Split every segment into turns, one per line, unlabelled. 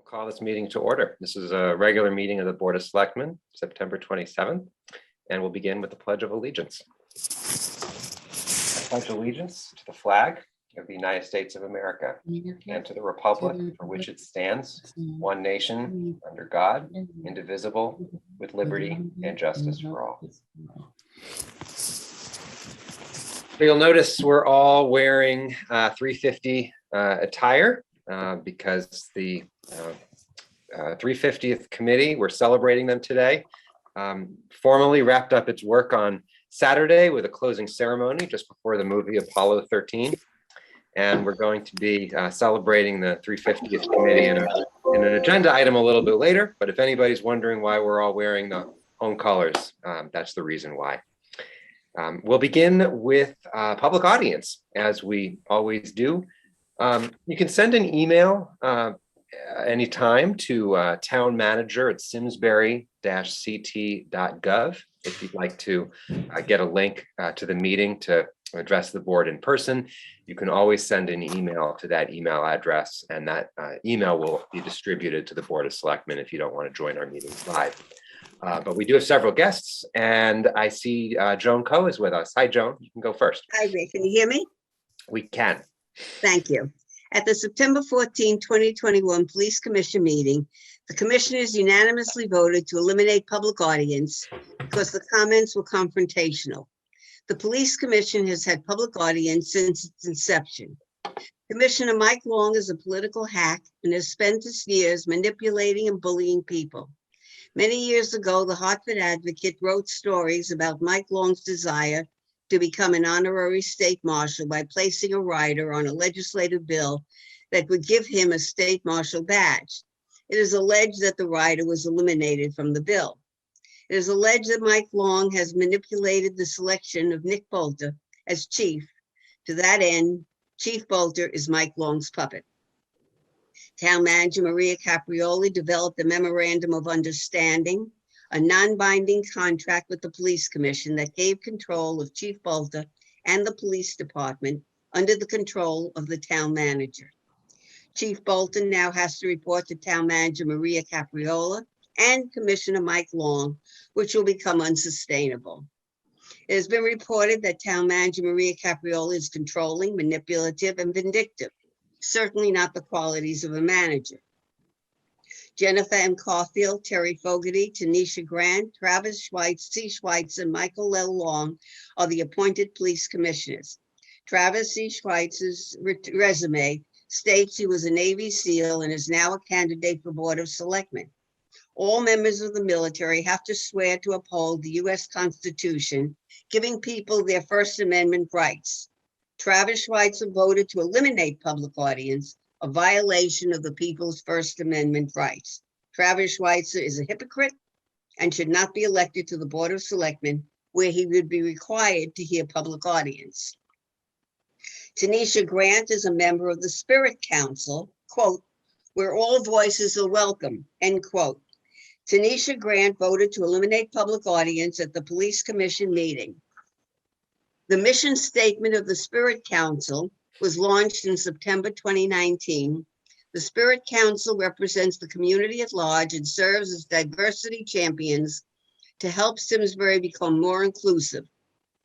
Call this meeting to order. This is a regular meeting of the Board of Selectmen, September 27th, and we'll begin with the Pledge of Allegiance. I pledge allegiance to the flag of the United States of America and to the republic for which it stands, one nation, under God, indivisible, with liberty and justice for all. So you'll notice we're all wearing 350 attire because the 350th committee, we're celebrating them today, formally wrapped up its work on Saturday with a closing ceremony just before the movie Apollo 13. And we're going to be celebrating the 350th committee in an agenda item a little bit later. But if anybody's wondering why we're all wearing the home colors, that's the reason why. We'll begin with public audience, as we always do. You can send an email anytime to townmanager@simsbury-ct.gov if you'd like to get a link to the meeting to address the board in person. You can always send an email to that email address, and that email will be distributed to the Board of Selectmen if you don't want to join our meetings live. But we do have several guests, and I see Joan Coe is with us. Hi, Joan. You can go first.
Hi, Ray. Can you hear me?
We can.
Thank you. At the September 14, 2021 Police Commission meeting, the commissioners unanimously voted to eliminate public audience because the comments were confrontational. The Police Commission has had public audience since its inception. Commissioner Mike Long is a political hack and has spent his years manipulating and bullying people. Many years ago, the Hartford Advocate wrote stories about Mike Long's desire to become an honorary state marshal by placing a rider on a legislative bill that would give him a state marshal badge. It is alleged that the rider was eliminated from the bill. It is alleged that Mike Long has manipulated the selection of Nick Bolter as chief. To that end, Chief Bolter is Mike Long's puppet. Town Manager Maria Caprioli developed a memorandum of understanding, a non-binding contract with the Police Commission that gave control of Chief Bolter and the police department under the control of the town manager. Chief Bolton now has to report to Town Manager Maria Capriola and Commissioner Mike Long, which will become unsustainable. It has been reported that Town Manager Maria Capriola is controlling, manipulative, and vindictive, certainly not the qualities of a manager. Jennifer M. Caulfield, Terry Fogarty, Tanisha Grant, Travis Schweitz, C. Schweitz, and Michael L. Long are the appointed police commissioners. Travis C. Schweitz's resume states he was a Navy SEAL and is now a candidate for Board of Selectmen. All members of the military have to swear to uphold the U.S. Constitution, giving people their First Amendment rights. Travis Schweitzer voted to eliminate public audience, a violation of the people's First Amendment rights. Travis Schweitzer is a hypocrite and should not be elected to the Board of Selectmen, where he would be required to hear public audience. Tanisha Grant is a member of the Spirit Council, quote, where all voices are welcome, end quote. Tanisha Grant voted to eliminate public audience at the Police Commission meeting. The mission statement of the Spirit Council was launched in September 2019. The Spirit Council represents the community at large and serves as diversity champions to help Simsbury become more inclusive,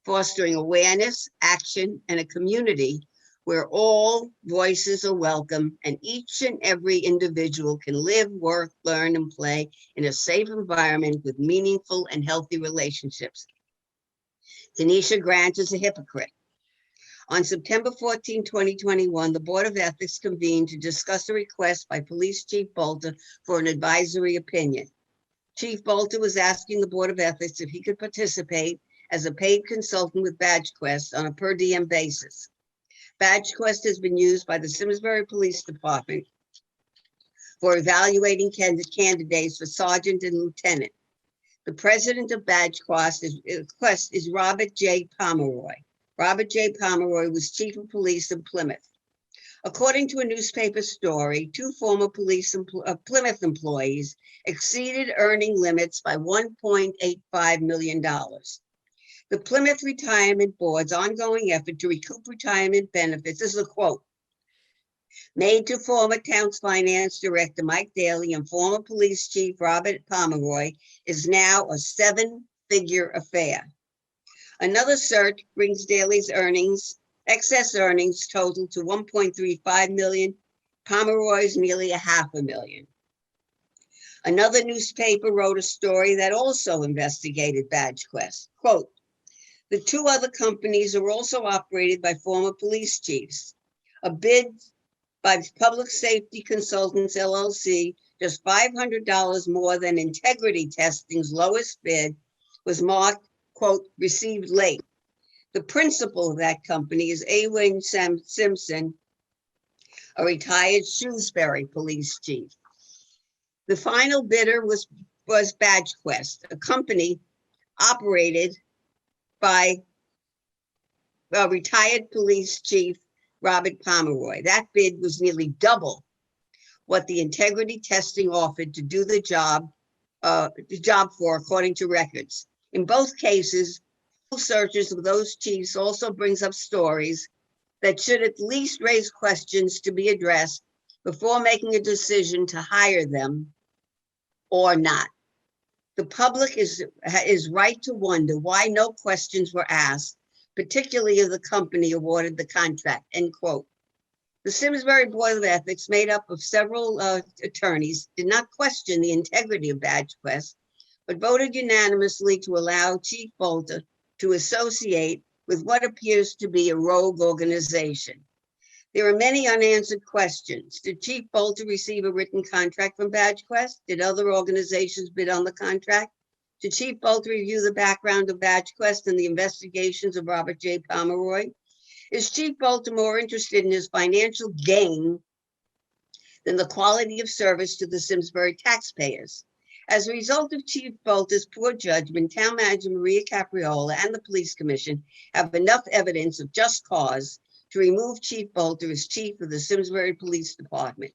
fostering awareness, action, and a community where all voices are welcome and each and every individual can live, work, learn, and play in a safe environment with meaningful and healthy relationships. Tanisha Grant is a hypocrite. On September 14, 2021, the Board of Ethics convened to discuss a request by Police Chief Bolter for an advisory opinion. Chief Bolter was asking the Board of Ethics if he could participate as a paid consultant with BadgeQuest on a per diem basis. BadgeQuest has been used by the Simsbury Police Department for evaluating candidates for sergeant and lieutenant. The president of BadgeQuest is Robert J. Pomeroy. Robert J. Pomeroy was chief of police in Plymouth. According to a newspaper story, two former Plymouth employees exceeded earning limits by $1.85 million. The Plymouth Retirement Board's ongoing effort to recoup retirement benefits, this is a quote, made to former Town's Finance Director Mike Daly and former Police Chief Robert Pomeroy, is now a seven-figure affair. Another search brings Daly's excess earnings total to $1.35 million, Pomeroy's nearly $500,000. Another newspaper wrote a story that also investigated Badge Quest. Quote, the two other companies are also operated by former police chiefs. A bid by Public Safety Consultants LLC, just $500 more than Integrity Testing's lowest bid, was marked, quote, received late. The principal of that company is A. Wayne Simpson, a retired Shrewsbury police chief. The final bidder was Badge Quest, a company operated by retired police chief Robert Pomeroy. That bid was nearly double what the integrity testing offered to do the job for, according to records. In both cases, searches of those chiefs also brings up stories that should at least raise questions to be addressed before making a decision to hire them or not. The public is right to wonder why no questions were asked, particularly of the company awarded the contract, end quote. The Simsbury Board of Ethics, made up of several attorneys, did not question the integrity of Badge Quest, but voted unanimously to allow Chief Bolter to associate with what appears to be a rogue organization. There are many unanswered questions. Did Chief Bolter receive a written contract from Badge Quest? Did other organizations bid on the contract? Did Chief Bolter review the background of Badge Quest and the investigations of Robert J. Pomeroy? Is Chief Bolter more interested in his financial gain than the quality of service to the Simsbury taxpayers? As a result of Chief Bolter's poor judgment, Town Manager Maria Capriola and the Police Commission have enough evidence of just cause to remove Chief Bolter as chief of the Simsbury Police Department.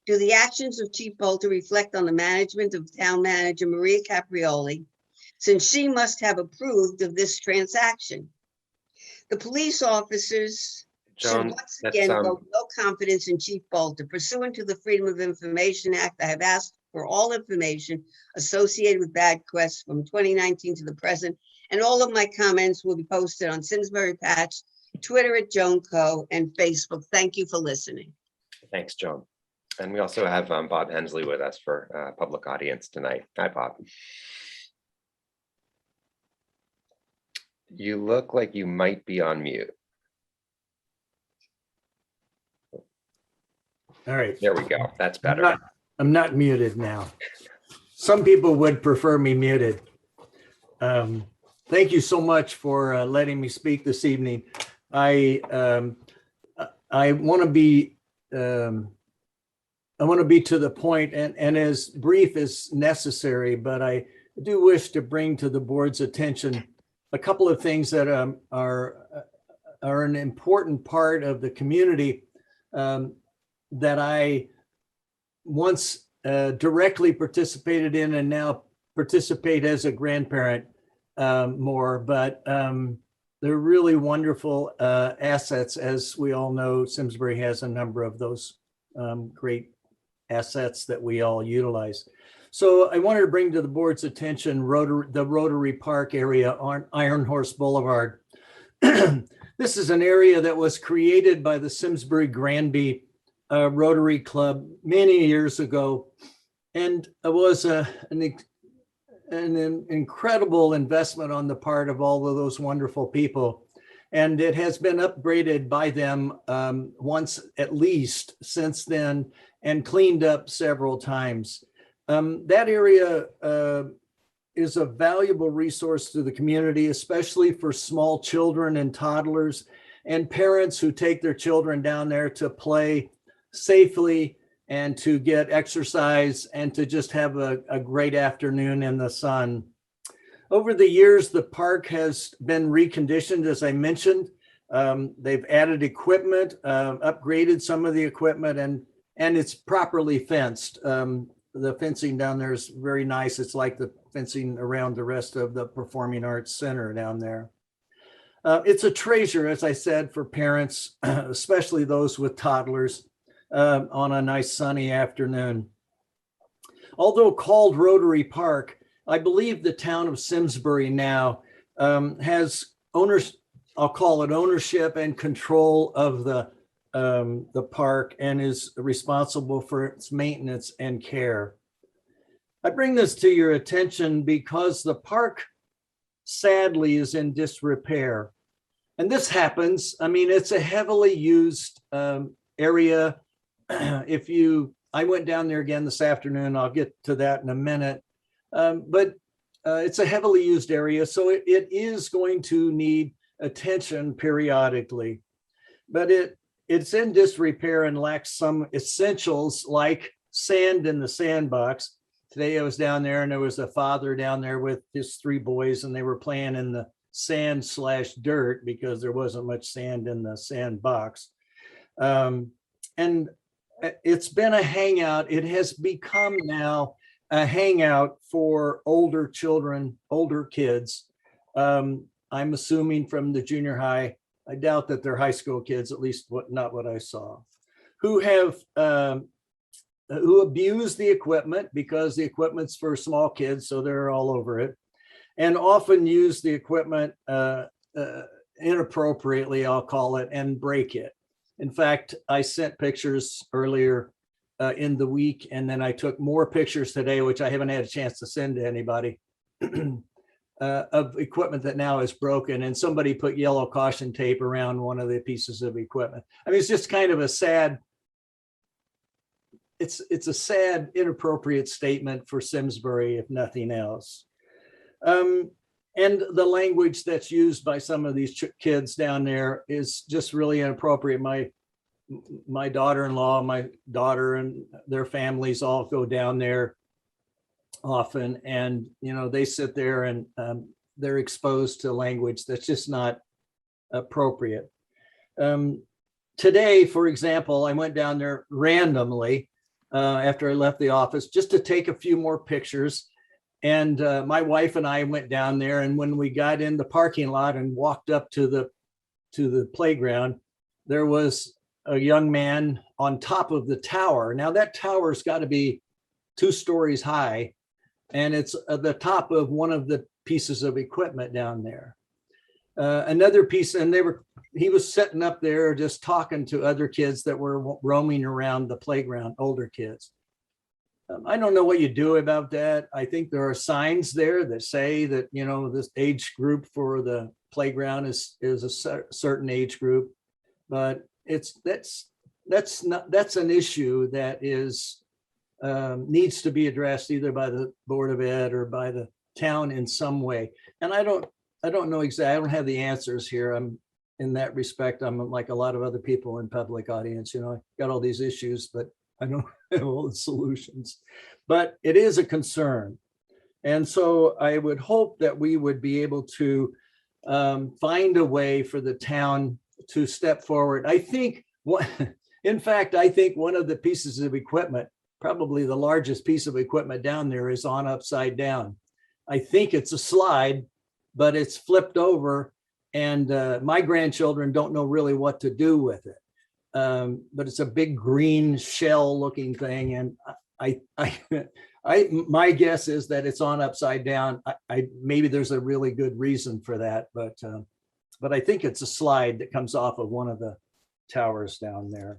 Do the actions of Chief Bolter reflect on the management of Town Manager Maria Caprioli, since she must have approved of this transaction? The police officers should once again vote no confidence in Chief Bolter. Pursuant to the Freedom of Information Act, I have asked for all information associated with Badge Quest from 2019 to the present, and all of my comments will be posted on Simsbury Patch, Twitter at Joan Co, and Facebook. Thank you for listening.
Thanks, Joan. And we also have Bob Hensley with us for public audience tonight. Hi, Bob. You look like you might be on mute.
All right.
There we go. That's better.
I'm not muted now. Some people would prefer me muted. Thank you so much for letting me speak this evening. I want to be to the point and as brief as necessary, but I do wish to bring to the board's attention a couple of things that are an important part of the community that I once directly participated in and now participate as a grandparent more, but they're really wonderful assets. As we all know, Simsbury has a number of those great assets that we all utilize. So I wanted to bring to the board's attention the Rotary Park area on Ironhorse Boulevard. This is an area that was created by the Simsbury Granby Rotary Club many years ago, and it was an incredible investment on the part of all of those wonderful people. And it has been upgraded by them once at least since then and cleaned up several times. That area is a valuable resource to the community, especially for small children and toddlers and parents who take their children down there to play safely and to get exercise and to just have a great afternoon in the sun. Over the years, the park has been reconditioned, as I mentioned. They've added equipment, upgraded some of the equipment, and it's properly fenced. The fencing down there is very nice. It's like the fencing around the rest of the Performing Arts Center down there. It's a treasure, as I said, for parents, especially those with toddlers. on a nice sunny afternoon. Although called Rotary Park, I believe the town of Simsbury now has owners, I'll call it ownership and control of the park and is responsible for its maintenance and care. I bring this to your attention because the park sadly is in disrepair. And this happens, I mean, it's a heavily used area. I went down there again this afternoon, I'll get to that in a minute. But it's a heavily used area, so it is going to need attention periodically. But it's in disrepair and lacks some essentials like sand in the sandbox. Today I was down there and there was a father down there with his 3 boys and they were playing in the sand/dirt because there wasn't much sand in the sandbox. And it's been a hangout. It has become now a hangout for older children, older kids. I'm assuming from the junior high. I doubt that they're high school kids, at least not what I saw, who abuse the equipment because the equipment's for small kids, so they're all over it, and often use the equipment inappropriately, I'll call it, and break it. In fact, I sent pictures earlier in the week, and then I took more pictures today, which I haven't had a chance to send to anybody, of equipment that now is broken, and somebody put yellow caution tape around one of the pieces of equipment. I mean, it's just kind of a sad, it's a sad, inappropriate statement for Simsbury, if nothing else. And the language that's used by some of these kids down there is just really inappropriate. My daughter-in-law, my daughter and their families all go down there often, and they sit there and they're exposed to language that's just not appropriate. Today, for example, I went down there randomly after I left the office just to take a few more pictures. And my wife and I went down there, and when we got in the parking lot and walked up to the playground, there was a young man on top of the tower. Now that tower's got to be 2 stories high, and it's at the top of one of the pieces of equipment down there. Another piece, and he was sitting up there just talking to other kids that were roaming around the playground, older kids. I don't know what you do about that. I think there are signs there that say that, this age group for the playground is a certain age group, but that's an issue that is needs to be addressed either by the Board of Ed or by the town in some way. And I don't know exactly, I don't have the answers here. I'm in that respect, I'm like a lot of other people in public audience, I got all these issues, but I don't have all the solutions, but it is a concern. And so I would hope that we would be able to find a way for the town to step forward. I think in fact, I think one of the pieces of equipment, probably the largest piece of equipment down there, is on upside down. I think it's a slide, but it's flipped over, and my grandchildren don't know really what to do with it. But it's a big green shell looking thing, and my guess is that it's on upside down. Maybe there's a really good reason for that, but I think it's a slide that comes off of one of the towers down there.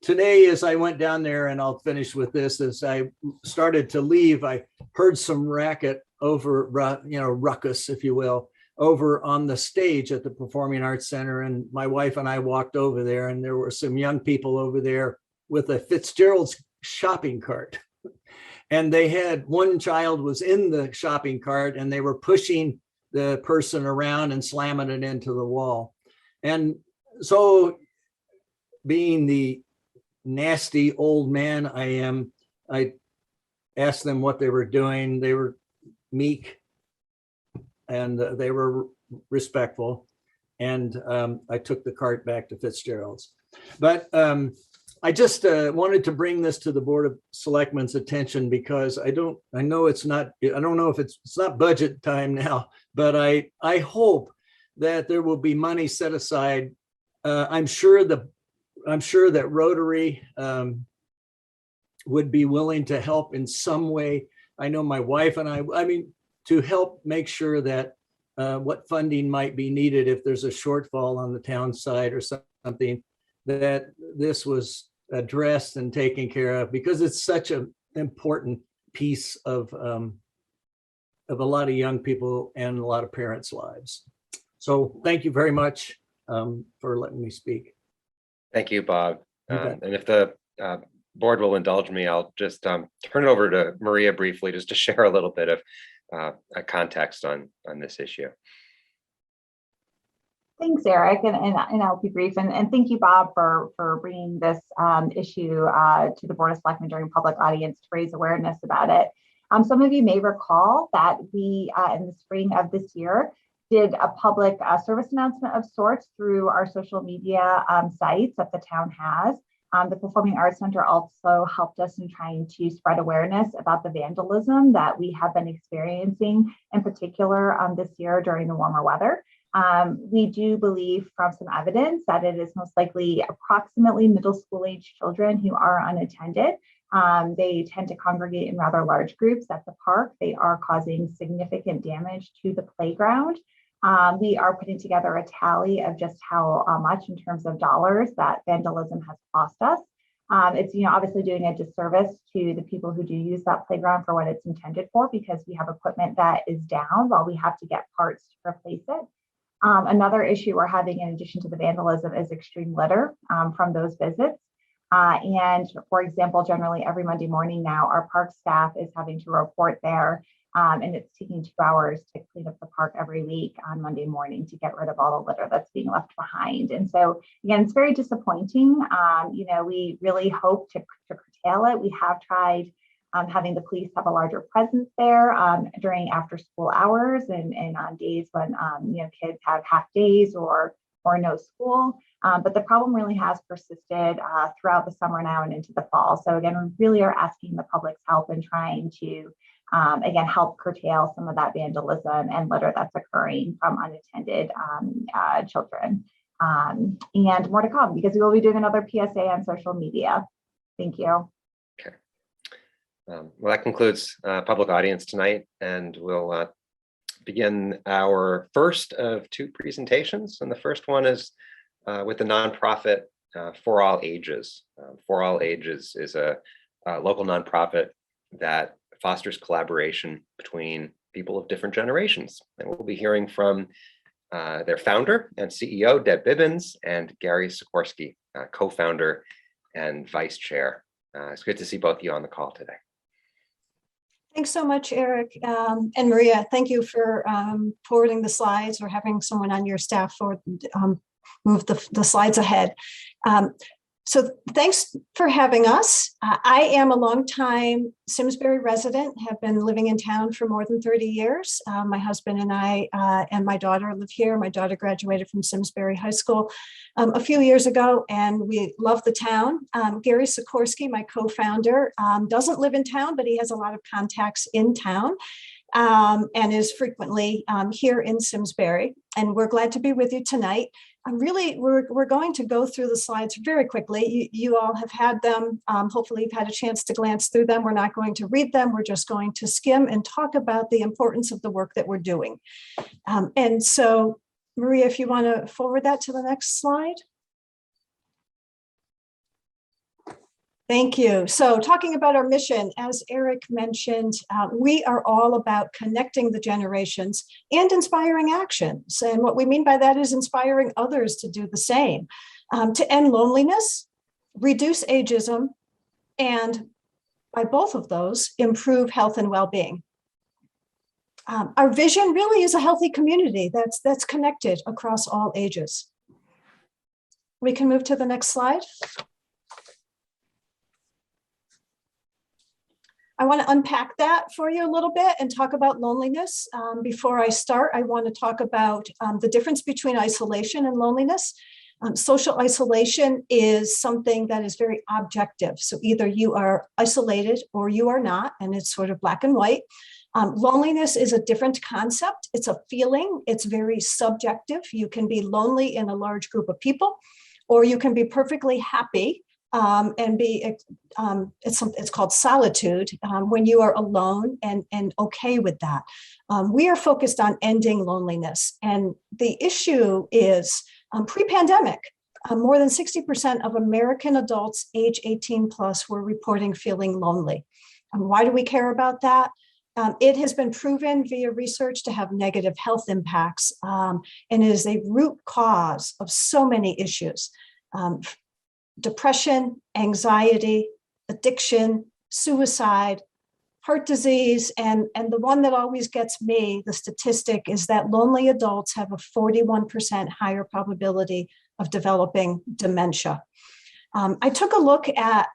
Today, as I went down there, and I'll finish with this, as I started to leave, I heard some racket over, ruckus, if you will, over on the stage at the Performing Arts Center. And my wife and I walked over there, and there were some young people over there with a Fitzgerald's shopping cart. And they had, one child was in the shopping cart, and they were pushing the person around and slamming it into the wall. And so, being the nasty old man I am, I asked them what they were doing. They were meek, and they were respectful. And I took the cart back to Fitzgerald's. But I just wanted to bring this to the Board of Selectmen's attention, because I don't know if it's not budget time now, but I hope that there will be money set aside. I'm sure the I'm sure that Rotary would be willing to help in some way. I know my wife and I mean, to help make sure that what funding might be needed if there's a shortfall on the town side or something, that this was addressed and taken care of, because it's such an important piece of a lot of young people and a lot of parents' lives. So thank you very much for letting me speak.
Thank you, Bob.
Okay.
And if the board will indulge me, I'll just turn it over to Maria briefly, just to share a little bit of a context on this issue.
Thanks, Eric, and I'll be brief. And thank you, Bob, for bringing this issue to the Board of Selectmen during public audience to raise awareness about it. Some of you may recall that we, in the spring of this year, did a public service announcement of sorts through our social media sites that the town has. The Performing Arts Center also helped us in trying to spread awareness about the vandalism that we have been experiencing, in particular this year during the warmer weather. We do believe from some evidence that it is most likely approximately middle school age children who are unattended. They tend to congregate in rather large groups at the park. They are causing significant damage to the playground. We are putting together a tally of just how much in terms of dollars that vandalism has cost us. It's obviously doing a disservice to the people who do use that playground for what it's intended for, because we have equipment that is down while we have to get parts to replace it. Another issue we're having in addition to the vandalism is extreme litter from those visits. And for example, generally every Monday morning now, our park staff is having to report there. And it's taking 2 hours to clean up the park every week on Monday morning to get rid of all the litter that's being left behind. And so again, it's very disappointing. We really hope to curtail it. We have tried having the police have a larger presence there during after school hours and on days when kids have half days or no school. But the problem really has persisted throughout the summer now and into the fall. So again, we really are asking the public's help in trying to again, help curtail some of that vandalism and litter that's occurring from unattended children. And more to come, because we will be doing another PSA on social media. Thank you.
Okay. Well, that concludes public audience tonight, and we'll begin our first of 2 presentations. And the first one is with the nonprofit For All Ages. For All Ages is a local nonprofit that fosters collaboration between people of different generations. And we'll be hearing from their founder and CEO, Deb Bibbins, and Gary Sikorsky, co-founder and vice chair. It's good to see both of you on the call today.
Thanks so much, Eric. And Maria, thank you for forwarding the slides, or having someone on your staff move the slides ahead. So thanks for having us. I am a longtime Simsbury resident, have been living in town for more than 30 years. My husband and I and my daughter live here. My daughter graduated from Simsbury High School a few years ago, and we love the town. Gary Sikorsky, my co-founder, doesn't live in town, but he has a lot of contacts in town. And is frequently here in Simsbury. And we're glad to be with you tonight. We're going to go through the slides very quickly. You all have had them. Hopefully you've had a chance to glance through them. We're not going to read them. We're just going to skim and talk about the importance of the work that we're doing. And so, Maria, if you want to forward that to the next slide. Thank you. So talking about our mission, as Eric mentioned, we are all about connecting the generations and inspiring actions. And what we mean by that is inspiring others to do the same, to end loneliness, reduce ageism, and by both of those, improve health and well-being. Our vision really is a healthy community that's connected across all ages. We can move to the next slide. I want to unpack that for you a little bit and talk about loneliness. Before I start, I want to talk about the difference between isolation and loneliness. Social isolation is something that is very objective. So either you are isolated or you are not, and it's sort of black and white. Loneliness is a different concept. It's a feeling. It's very subjective. You can be lonely in a large group of people, or you can be perfectly happy and be, it's called solitude, when you are alone and okay with that. We are focused on ending loneliness. And the issue is pre-pandemic, more than 60% of American adults age 18 plus were reporting feeling lonely. Why do we care about that? It has been proven via research to have negative health impacts and is a root cause of so many issues. Depression, anxiety, addiction, suicide, heart disease, and the one that always gets me, the statistic, is that lonely adults have a 41% higher probability of developing dementia. I took a look at,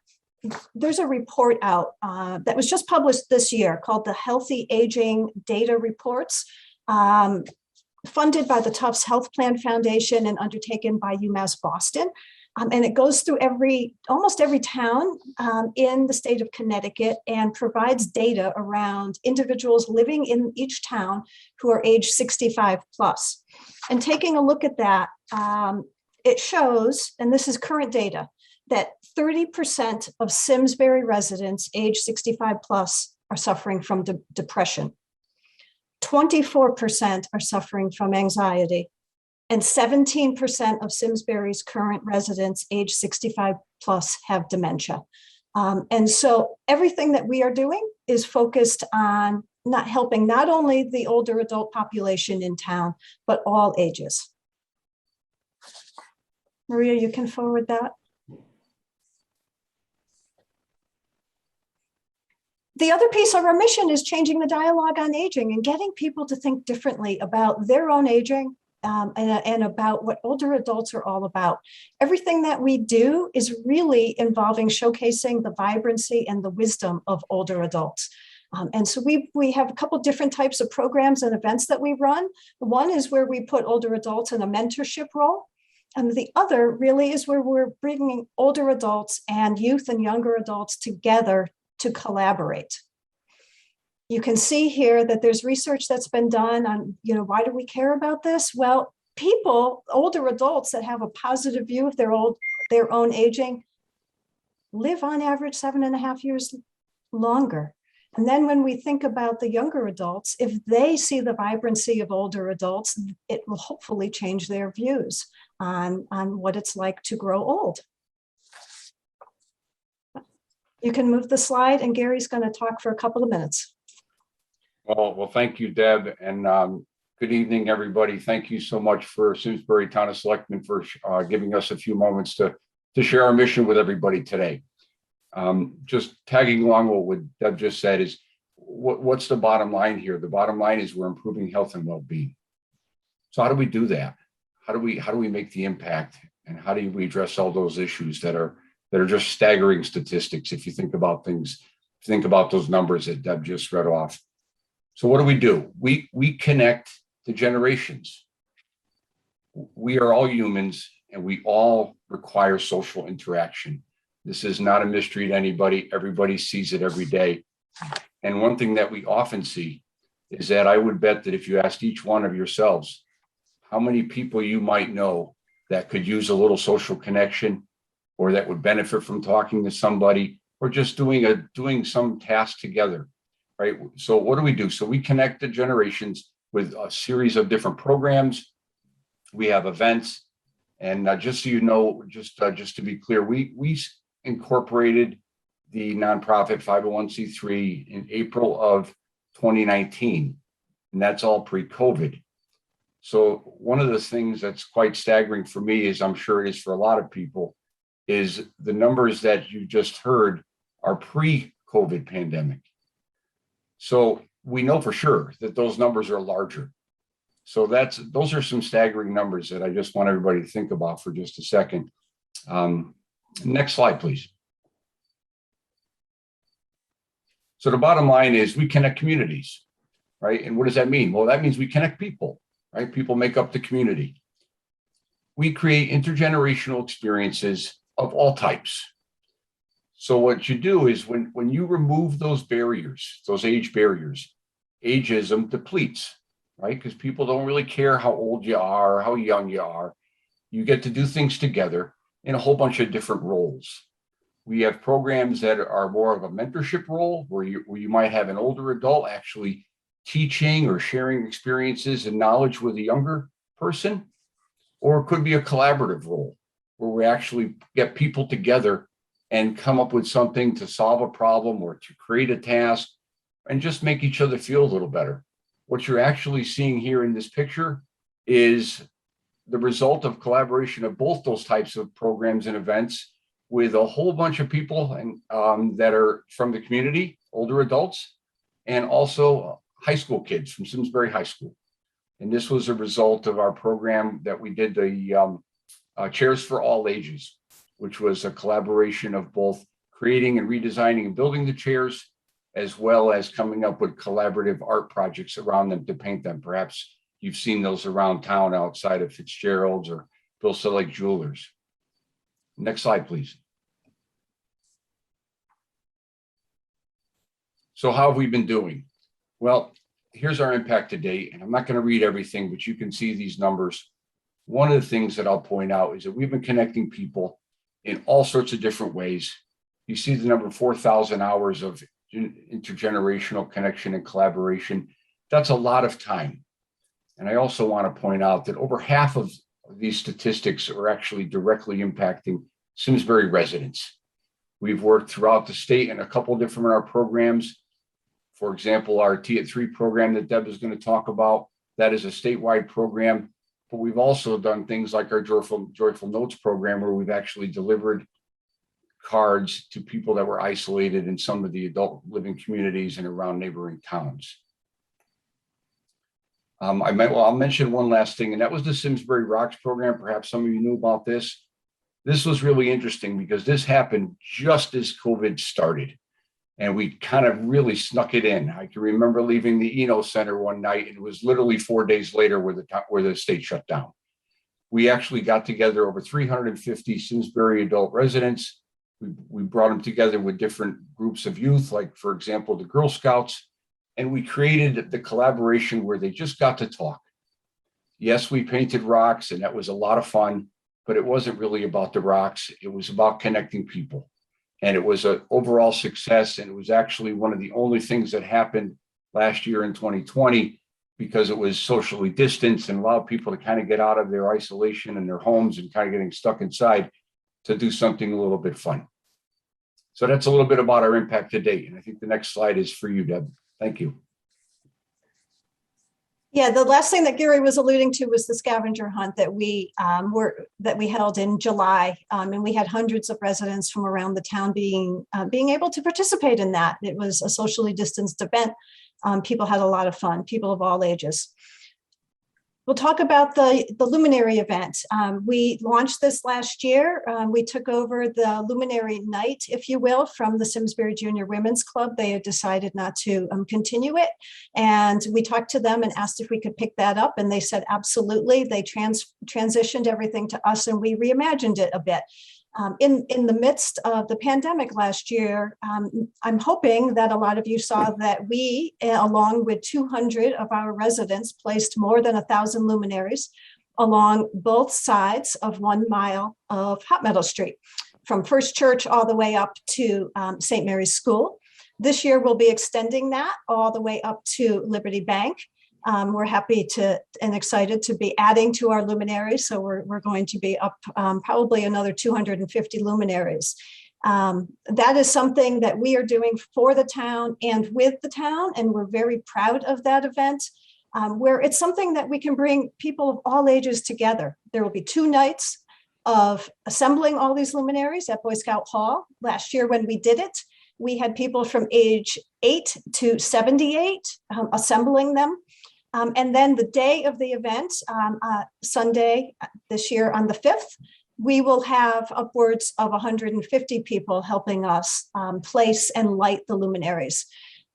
there's a report out that was just published this year called the Healthy Aging Data Reports, funded by the Tufts Health Plan Foundation and undertaken by UMass Boston. And it goes through almost every town in the state of Connecticut and provides data around individuals living in each town who are age 65 plus. And taking a look at that, it shows, and this is current data, that 30% of Simsbury residents age 65 plus are suffering from depression. 24% are suffering from anxiety. And 17% of Simsbury's current residents age 65 plus have dementia. And so everything that we are doing is focused on helping not only the older adult population in town, but all ages. Maria, you can forward that. The other piece of our mission is changing the dialogue on aging and getting people to think differently about their own aging, and about what older adults are all about. Everything that we do is really involving showcasing the vibrancy and the wisdom of older adults. And so we have a couple different types of programs and events that we run. One is where we put older adults in a mentorship role. And the other really is where we're bringing older adults and youth and younger adults together to collaborate. You can see here that there's research that's been done on, why do we care about this? Well, people, older adults that have a positive view of their own aging, live on average 7.5 years longer. And then when we think about the younger adults, if they see the vibrancy of older adults, it will hopefully change their views on what it's like to grow old. You can move the slide, and Gary's going to talk for a couple of minutes.
Well, thank you, Deb, and good evening, everybody. Thank you so much for Simsbury Town of Selectmen for giving us a few moments to share our mission with everybody today. Just tagging along what Deb just said is, what's the bottom line here? The bottom line is we're improving health and well-being. So how do we do that? How do we make the impact, and how do we address all those issues that are just staggering statistics? If you think about things, think about those numbers that Deb just read off. So what do? We connect the generations. We are all humans, and we all require social interaction. This is not a mystery to anybody. Everybody sees it every day. And one thing that we often see is that I would bet that if you asked each one of yourselves how many people you might know that could use a little social connection, or that would benefit from talking to somebody, or just doing some task together. Right. So what do? So we connect the generations with a series of different programs. We have events, and just so you know, just to be clear, we incorporated the nonprofit 501c3 in April of 2019, and that's all pre-COVID. So one of the things that's quite staggering for me, as I'm sure it is for a lot of people, is the numbers that you just heard are pre-COVID pandemic. So we know for sure that those numbers are larger. So those are some staggering numbers that I just want everybody to think about for just a second. Next slide, please. So the bottom line is we connect communities, right? And what does that mean? Well, that means we connect people, right? People make up the community. We create intergenerational experiences of all types. So what you do is when you remove those barriers, those age barriers, ageism depletes, right? Because people don't really care how old you are, or how young you are. You get to do things together. in a whole bunch of different roles. We have programs that are more of a mentorship role where you might have an older adult actually teaching or sharing experiences and knowledge with a younger person, or it could be a collaborative role where we actually get people together and come up with something to solve a problem or to create a task and just make each other feel a little better. What you're actually seeing here in this picture is the result of collaboration of both those types of programs and events with a whole bunch of people and that are from the community, older adults, and also high school kids from Simsbury High School. And this was a result of our program that we did, the Chairs for All Ages, which was a collaboration of both creating and redesigning and building the chairs, as well as coming up with collaborative art projects around them to paint them. Perhaps you've seen those around town outside of Fitzgerald's or Bill Select Jewelers. Next slide, please. So how have we been doing? Well, here's our impact to date, and I'm not going to read everything, but you can see these numbers. One of the things that I'll point out is that we've been connecting people in all sorts of different ways. You see the number 4,000 hours of intergenerational connection and collaboration. That's a lot of time. And I also want to point out that over half of these statistics are actually directly impacting Simsbury residents. We've worked throughout the state in a couple of different our programs. For example, our T at 3 program that Deb is going to talk about, that is a statewide program. But we've also done things like our Joyful Notes program, where we've actually delivered cards to people that were isolated in some of the adult living communities and around neighboring towns. I'll mention one last thing, and that was the Simsbury Rocks program. Perhaps some of you knew about this. This was really interesting because this happened just as COVID started. And we kind of really snuck it in. I can remember leaving the Eno Center one night, and it was literally 4 days later where the state shut down. We actually got together over 350 Simsbury adult residents. We brought them together with different groups of youth, like, for example, the Girl Scouts, and we created the collaboration where they just got to talk. Yes, we painted rocks, and that was a lot of fun, but it wasn't really about the rocks. It was about connecting people. And it was an overall success. And it was actually one of the only things that happened last year in 2020, because it was socially distanced and allowed people to kind of get out of their isolation in their homes and kind of getting stuck inside to do something a little bit fun. So that's a little bit about our impact to date. And I think the next slide is for you, Deb. Thank you.
Yeah, the last thing that Gary was alluding to was the scavenger hunt that we held in July, and we had hundreds of residents from around the town being able to participate in that. It was a socially distanced event. People had a lot of fun, people of all ages. We'll talk about the Luminary event. We launched this last year. We took over the Luminary night, if you will, from the Simsbury Junior Women's Club. They had decided not to continue it. And we talked to them and asked if we could pick that up. And they said, absolutely. They transitioned everything to us, and we reimagined it a bit. In the midst of the pandemic last year, I'm hoping that a lot of you saw that we, along with 200 of our residents, placed more than 1,000 luminaries along both sides of 1 mile of Hot Meadow Street, from First Church all the way up to St. Mary's School. This year, we'll be extending that all the way up to Liberty Bank. We're happy to and excited to be adding to our luminaries. So we're going to be up probably another 250 luminaries. That is something that we are doing for the town and with the town, and we're very proud of that event, where it's something that we can bring people of all ages together. There will be 2 nights of assembling all these luminaries at Boy Scout Hall. Last year when we did it, we had people from age 8 to 78 assembling them. And then the day of the event, Sunday this year on the 5th, we will have upwards of 150 people helping us place and light the luminaries.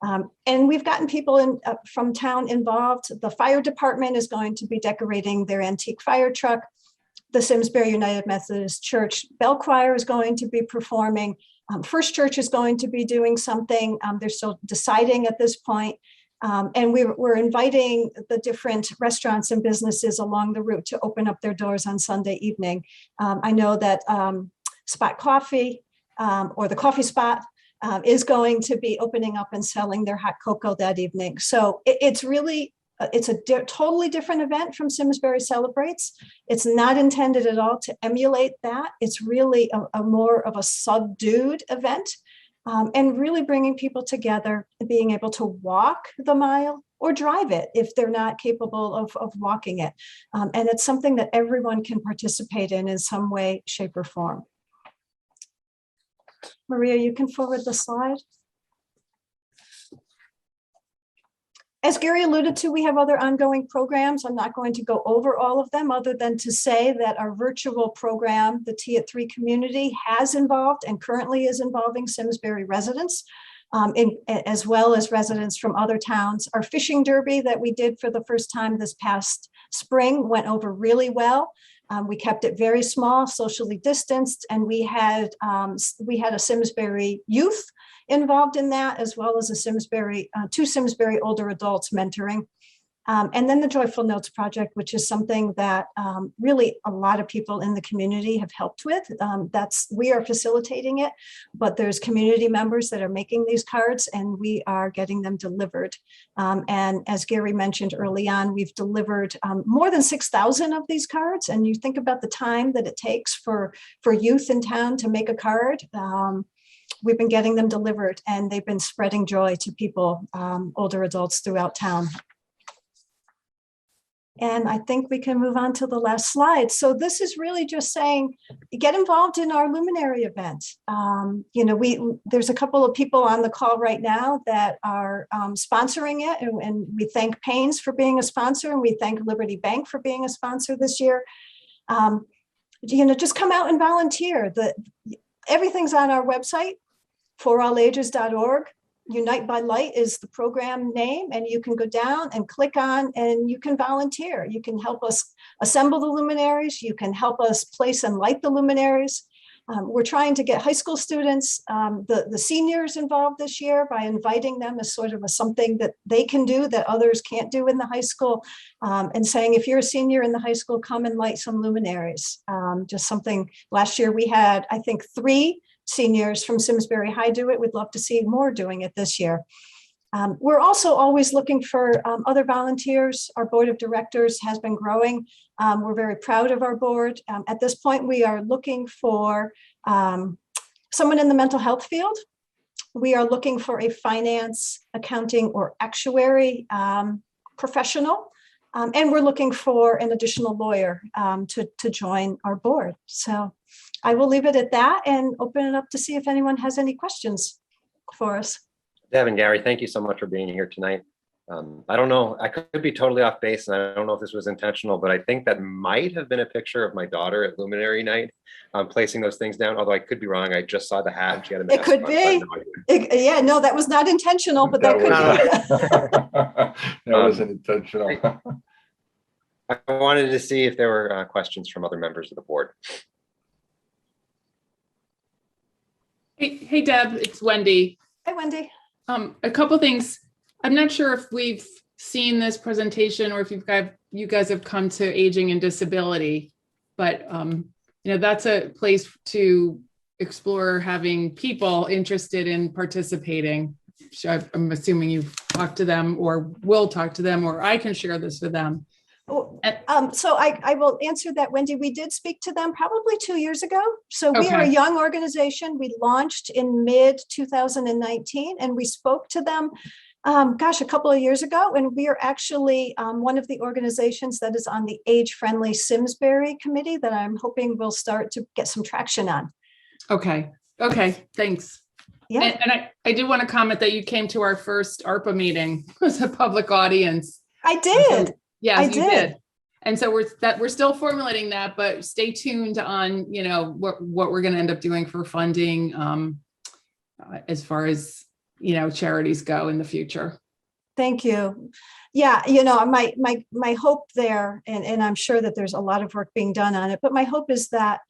And we've gotten people from town involved. The fire department is going to be decorating their antique fire truck. The Simsbury United Methodist Church Bell Choir is going to be performing. First Church is going to be doing something. They're still deciding at this point. And we're inviting the different restaurants and businesses along the route to open up their doors on Sunday evening. I know that Spot Coffee or the Coffee Spot is going to be opening up and selling their hot cocoa that evening. So it's really, it's a totally different event from Simsbury Celebrates. It's not intended at all to emulate that. It's really a more of a subdued event. And really bringing people together, being able to walk the mile or drive it if they're not capable of walking it. And it's something that everyone can participate in some way, shape, or form. Maria, you can forward the slide. As Gary alluded to, we have other ongoing programs. I'm not going to go over all of them other than to say that our virtual program, the Tea at 3 community, has involved and currently is involving Simsbury residents, as well as residents from other towns. Our fishing derby that we did for the first time this past spring went over really well. We kept it very small, socially distanced, and we had a Simsbury youth involved in that, as well as two Simsbury older adults mentoring. And then the Joyful Notes Project, which is something that really a lot of people in the community have helped with. We are facilitating it, but there's community members that are making these cards and we are getting them delivered. And as Gary mentioned early on, we've delivered more than 6,000 of these cards. And you think about the time that it takes for youth in town to make a card. We've been getting them delivered and they've been spreading joy to people, older adults throughout town. And I think we can move on to the last slide. So this is really just saying, get involved in our luminary event. There's a couple of people on the call right now that are sponsoring it. And we thank Paynes for being a sponsor and we thank Liberty Bank for being a sponsor this year. Just come out and volunteer. Everything's on our website, forallages.org. Unite by Light is the program name, and you can go down and click on and you can volunteer. You can help us assemble the luminaries. You can help us place and light the luminaries. We're trying to get high school students, the seniors involved this year by inviting them as sort of something that they can do that others can't do in the high school, and saying, if you're a senior in the high school, come and light some luminaries. Just something, last year we had, I think, 3 seniors from Simsbury High do it. We'd love to see more doing it this year. We're also always looking for other volunteers. Our board of directors has been growing. We're very proud of our board. At this point, we are looking for someone in the mental health field. We are looking for a finance, accounting, or actuary professional. And we're looking for an additional lawyer to join our board. So I will leave it at that and open it up to see if anyone has any questions for us.
Deb and Gary, thank you so much for being here tonight. I don't know, I could be totally off base and I don't know if this was intentional, but I think that might have been a picture of my daughter at Luminary Night, placing those things down, although I could be wrong. I just saw the hat and she had a mask.
It could be. Yeah, no, that was not intentional, but that could
be. That wasn't intentional.
I wanted to see if there were questions from other members of the board.
Hey, Deb, it's Wendy.
Hi, Wendy.
A couple things. I'm not sure if we've seen this presentation or if you guys have come to Aging and Disability, but that's a place to explore having people interested in participating. So I'm assuming you've talked to them or will talk to them, or I can share this with them.
So I will answer that, Wendy. We did speak to them probably 2 years ago. So we are a
Okay.
young organization. We launched in mid 2019 and we spoke to them, a couple of years ago. And we are actually one of the organizations that is on the age-friendly Simsbury committee that I'm hoping will start to get some traction on.
Okay, thanks.
Yeah.
And I do want to comment that you came to our first ARPA meeting. It was a public audience.
I did.
Yes,
I
you
did.
did. And so we're still formulating that, but stay tuned on, what we're going to end up doing for funding as far as, charities go in the future.
Thank you. Yeah, my hope there, and I'm sure that there's a lot of work being done on it, but my hope is that,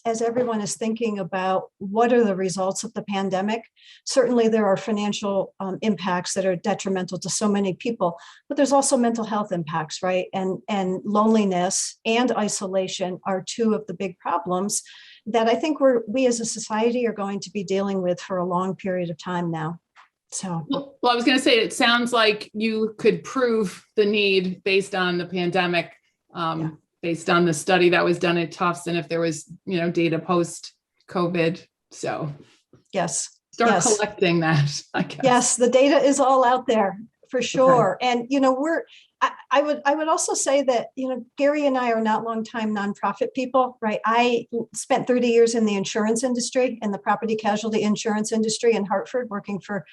as everyone is thinking about what are the results of the pandemic, certainly there are financial impacts that are detrimental to so many people, but there's also mental health impacts, right? And loneliness and isolation are two of the big problems that I think we as a society are going to be dealing with for a long period of time now. So,
well, I was going to say, it sounds like you could prove the need based on the pandemic, based on the study that was done at Tufts, and if there was, data post COVID. So
yes,
start collecting that, I guess.
Yes, the data is all out there for sure. And, I would also say that, Gary and I are not longtime nonprofit people, right? I spent 30 years in the insurance industry, in the property casualty insurance industry in Hartford, working for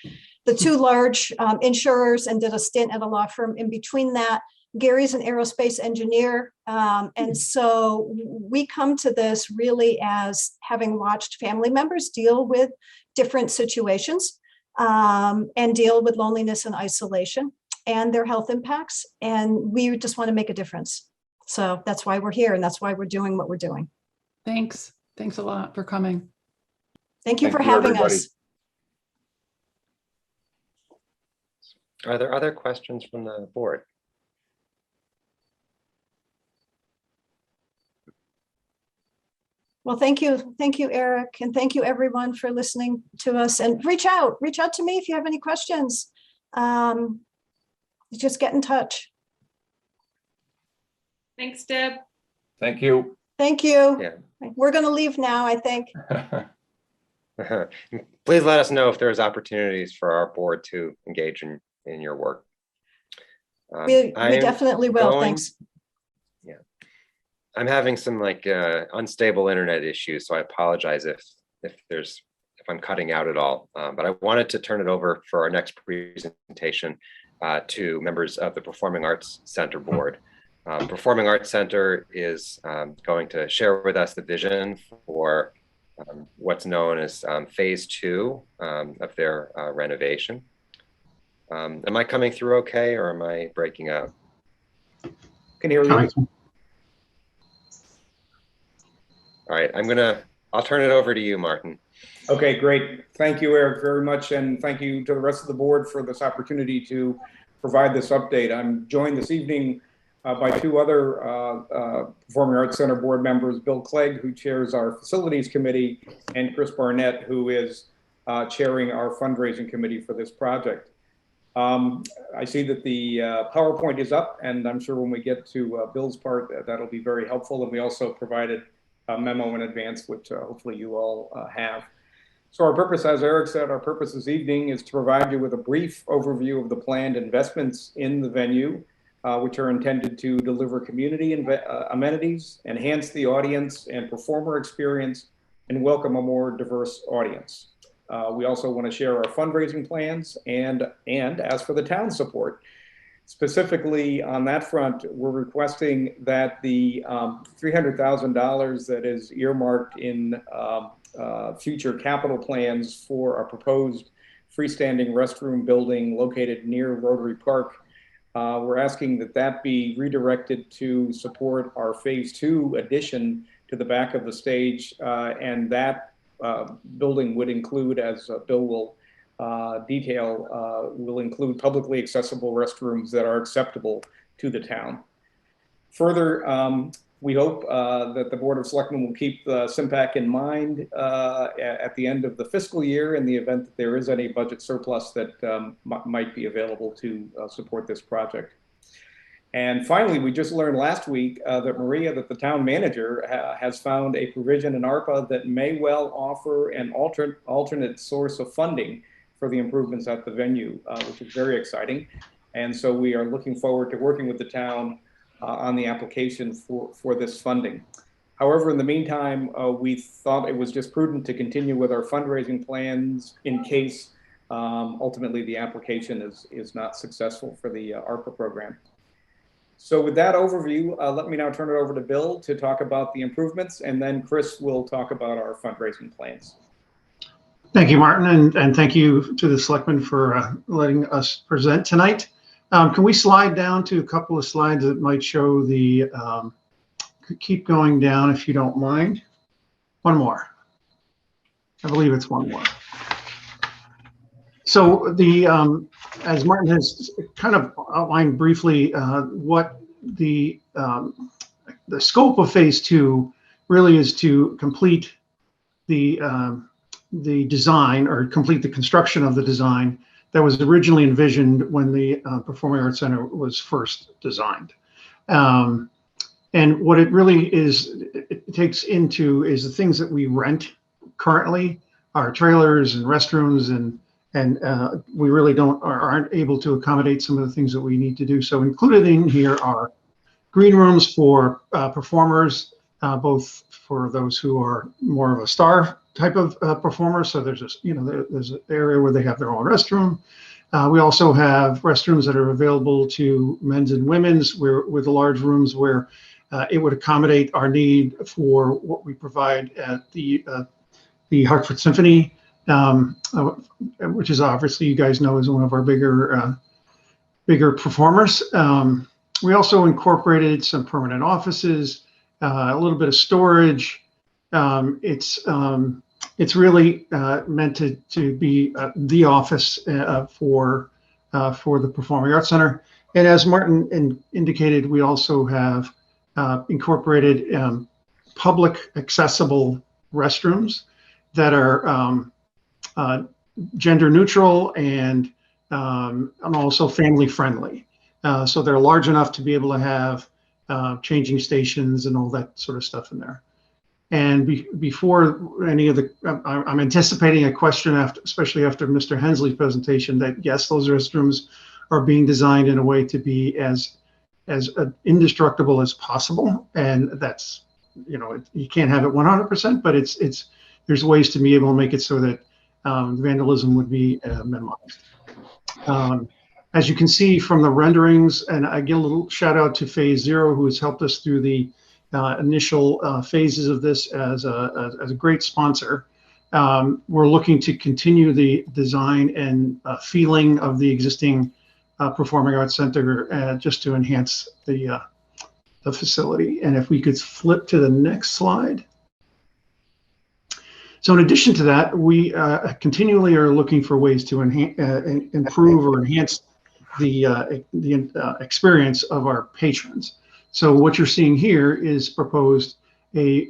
the two large insurers, and did a stint at a law firm in between that. Gary's an aerospace engineer. And so we come to this really as having watched family members deal with different situations and deal with loneliness and isolation and their health impacts. And we just want to make a difference. So that's why we're here, and that's why we're doing what we're doing.
Thanks. Thanks a lot for coming.
Thank you for having us.
Are there other questions from the board?
Well, thank you. Thank you, Eric. And thank you everyone for listening to us, and reach out to me if you have any questions. Just get in touch.
Thanks, Deb.
Thank you.
Thank you.
Yeah.
We're going to leave now, I think.
Please let us know if there's opportunities for our board to engage in your work.
We definitely will. Thanks.
Yeah. I'm having some unstable internet issues, so I apologize if I'm cutting out at all. But I wanted to turn it over for our next presentation to members of the Performing Arts Center board. Performing Arts Center is going to share with us the vision for what's known as phase 2 of their renovation. Am I coming through okay, or am I breaking up?
Can hear you.
All right, I'll turn it over to you, Martin.
Okay, great. Thank you, Eric, very much. And thank you to the rest of the board for this opportunity to provide this update. I'm joined this evening by two other Performing Arts Center board members, Bill Clegg, who chairs our facilities committee, and Chris Barnett, who is chairing our fundraising committee for this project. I see that the PowerPoint is up, and I'm sure when we get to Bill's part, that'll be very helpful. And we also provided a memo in advance, which hopefully you all have. So our purpose, as Eric said, our purpose this evening is to provide you with a brief overview of the planned investments in the venue, which are intended to deliver community amenities, enhance the audience and performer experience, and welcome a more diverse audience. We also want to share our fundraising plans and ask for the town's support. Specifically on that front, we're requesting that the $300,000 that is earmarked in future capital plans for a proposed freestanding restroom building located near Rotary Park, we're asking that be redirected to support our phase 2 addition to the back of the stage, and that building would include, as Bill will detail, will include publicly accessible restrooms that are acceptable to the town. Further, we hope that the Board of Selectmen will keep the SIMPAC in mind at the end of the fiscal year in the event that there is any budget surplus that might be available to support this project. And finally, we just learned last week that the town manager, has found a provision in ARPA that may well offer an alternate source of funding for the improvements at the venue, which is very exciting. And so we are looking forward to working with the town on the application for this funding. However, in the meantime, we thought it was just prudent to continue with our fundraising plans in case ultimately the application is not successful for the ARPA program. So with that overview, let me now turn it over to Bill to talk about the improvements, and then Chris will talk about our fundraising plans.
Thank you, Martin, and thank you to the Selectmen for letting us present tonight. Can we slide down to a couple of slides that might show the, keep going down if you don't mind. One more. I believe it's one more. So as Martin has kind of outlined briefly, what the scope of phase 2 really is to complete the design, or complete the construction of the design that was originally envisioned when the Performing Arts Center was first designed. And what it really is, it takes into is the things that we rent currently, our trailers and restrooms, and we really aren't able to accommodate some of the things that we need to do. So included in here are green rooms for performers, both for those who are more of a star type of performer. So there's there's an area where they have their own restroom. We also have restrooms that are available to men's and women's, with large rooms where it would accommodate our need for what we provide at the Hartford Symphony, which is obviously, you guys know, is one of our bigger performers. We also incorporated some permanent offices, a little bit of storage. It's really meant to be the office for the Performing Arts Center. And as Martin indicated, we also have incorporated public accessible restrooms that are gender neutral and also family friendly. So they're large enough to be able to have changing stations and all that sort of stuff in there. And before any of the, I'm anticipating a question, especially after Mr. Hensley's presentation, that yes, those restrooms are being designed in a way to be as indestructible as possible. And that's, you can't have it 100%, but there's ways to be able to make it so that vandalism would be minimized. As you can see from the renderings, and I give a little shout out to Phase 0, who has helped us through the initial phases of this as a great sponsor. We're looking to continue the design and feeling of the existing Performing Arts Center just to enhance the facility. And if we could flip to the next slide. So in addition to that, we continually are looking for ways to improve or enhance the experience of our patrons. So what you're seeing here is proposed a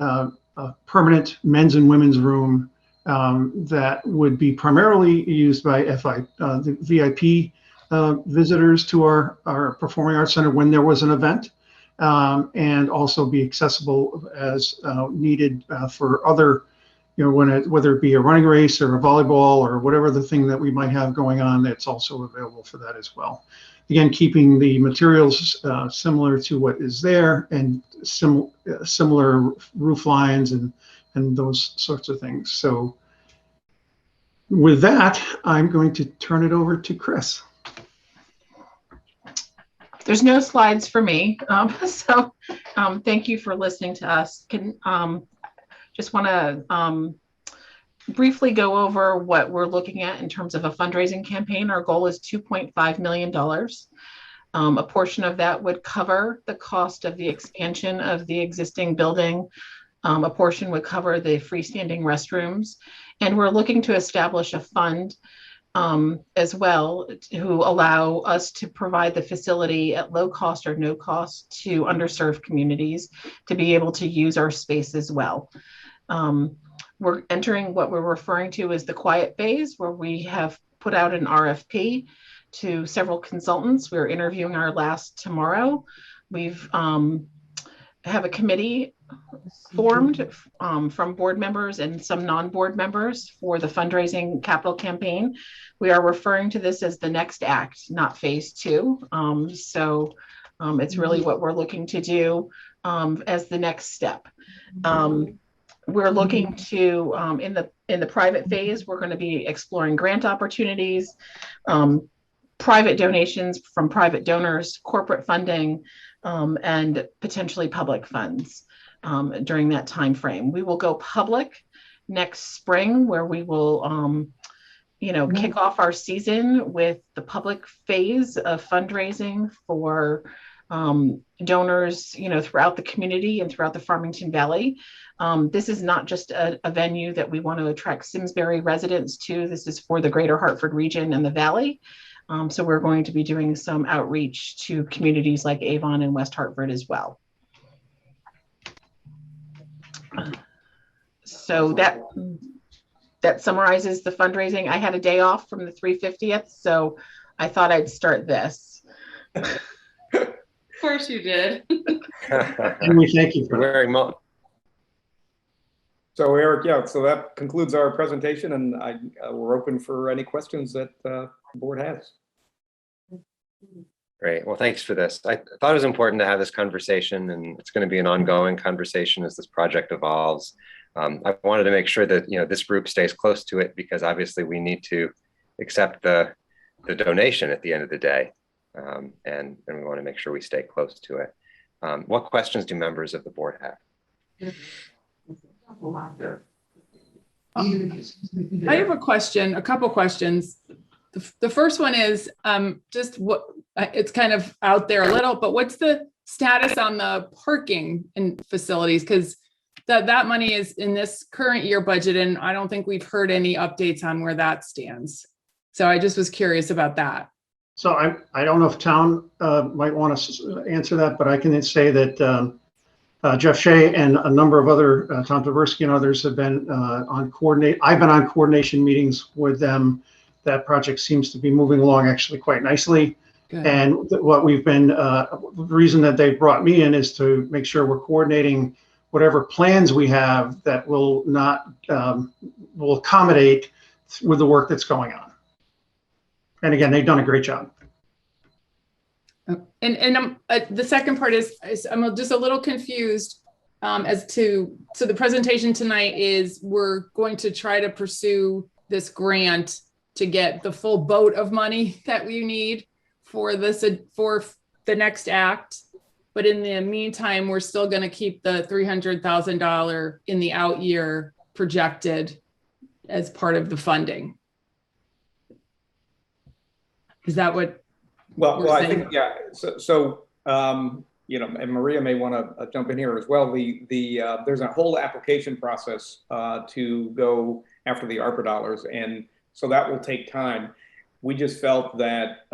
permanent men's and women's room that would be primarily used by the VIP visitors to our Performing Arts Center when there was an event, and also be accessible as needed for other, whether it be a running race or a volleyball or whatever the thing that we might have going on, that's also available for that as well. Again, keeping the materials similar to what is there, and similar roof lines and those sorts of things. So with that, I'm going to turn it over to Chris.
There's no slides for me, so thank you for listening to us. Just want to briefly go over what we're looking at in terms of a fundraising campaign. Our goal is $2.5 million. A portion of that would cover the cost of the expansion of the existing building. A portion would cover the freestanding restrooms. And we're looking to establish a fund as well to allow us to provide the facility at low cost or no cost to underserved communities to be able to use our space as well. We're entering what we're referring to as the quiet phase, where we have put out an RFP to several consultants. We're interviewing our last tomorrow. We've have a committee formed from board members and some non-board members for the fundraising capital campaign. We are referring to this as the next act, not phase 2. So it's really what we're looking to do as the next step. We're looking to, in the private phase, we're going to be exploring grant opportunities, private donations from private donors, corporate funding, and potentially public funds during that time frame. We will go public next spring, where we will, kick off our season with the public phase of fundraising for donors, throughout the community and throughout the Farmington Valley. This is not just a venue that we want to attract Simsbury residents to. This is for the greater Hartford region and the Valley. So we're going to be doing some outreach to communities like Avon and West Hartford as well. So that summarizes the fundraising. I had a day off from the 350th, so I thought I'd start this.
Of course you did.
And we thank you for that.
Wearing
So Eric, yeah, so that concludes our presentation, and we're open for any questions that the board has.
Great. Well, thanks for this. I thought it was important to have this conversation, and it's going to be an ongoing conversation as this project evolves. I wanted to make sure that this group stays close to it, because obviously we need to accept the donation at the end of the day, and we want to make sure we stay close to it. What questions do members of the board have?
I have a couple questions. The first one is just what, it's kind of out there a little, but what's the status on the parking and facilities? Because that money is in this current year budget, and I don't think we've heard any updates on where that stands. So I just was curious about that.
So I don't know if town might want to answer that, but I can say that Jeff Shea and a number of other, Tom Tversky and others have been I've been on coordination meetings with them. That project seems to be moving along actually quite nicely.
Good.
And what we've been, the reason that they brought me in is to make sure we're coordinating whatever plans we have that will not, will accommodate with the work that's going on. And again, they've done a great job.
And the second part is I'm just a little confused as to, so the presentation tonight is we're going to try to pursue this grant to get the full boat of money that we need for this, for the next act. But in the meantime, we're still going to keep the $300,000 in the out year projected as part of the funding. Is that what?
Well, I think, yeah. So and Maria may want to jump in here as well. There's a whole application process to go after the ARPA dollars, and so that will take time. We just felt that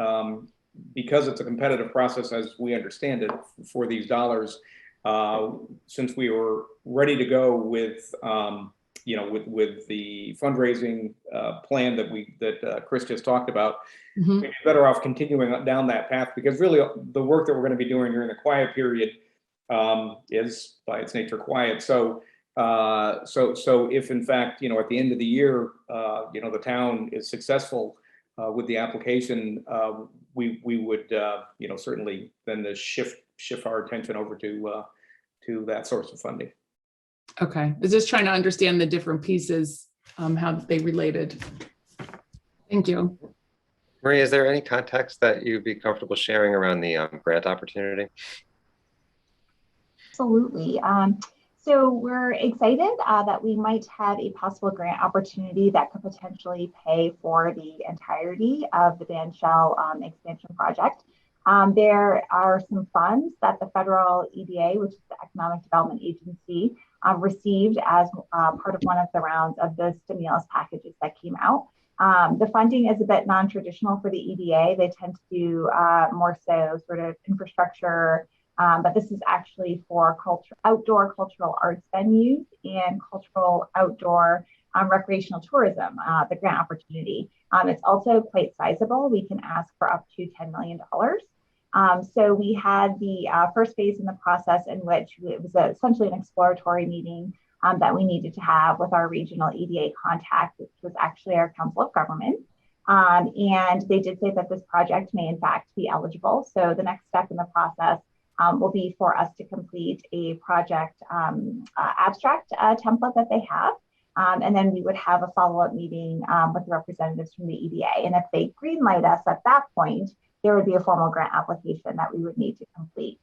because it's a competitive process, as we understand it, for these dollars, since we were ready to go with with the fundraising plan that Chris just talked about, we'd be better off continuing down that path, because really the work that we're going to be doing during the quiet period is by its nature quiet. So if in fact, at the end of the year, the town is successful with the application, we would, certainly then shift our attention over to that source of funding.
Okay, I was just trying to understand the different pieces, how they related. Thank you.
Maria, is there any context that you'd be comfortable sharing around the grant opportunity?
Absolutely. So we're excited that we might have a possible grant opportunity that could potentially pay for the entirety of the Dan Shell expansion project. There are some funds that the federal EDA, which is the Economic Development Agency, received as part of one of the rounds of the stimulus packages that came out. The funding is a bit non-traditional for the EDA. They tend to do more so sort of infrastructure, but this is actually for outdoor cultural arts venues and cultural outdoor recreational tourism, the grant opportunity. It's also quite sizable. We can ask for up to $10 million. So we had the first phase in the process, in which it was essentially an exploratory meeting that we needed to have with our regional EDA contact, which was actually our Council of Government. And they did say that this project may in fact be eligible. So the next step in the process will be for us to complete a project abstract template that they have. And then we would have a follow-up meeting with the representatives from the EDA. And if they greenlight us at that point, there would be a formal grant application that we would need to complete.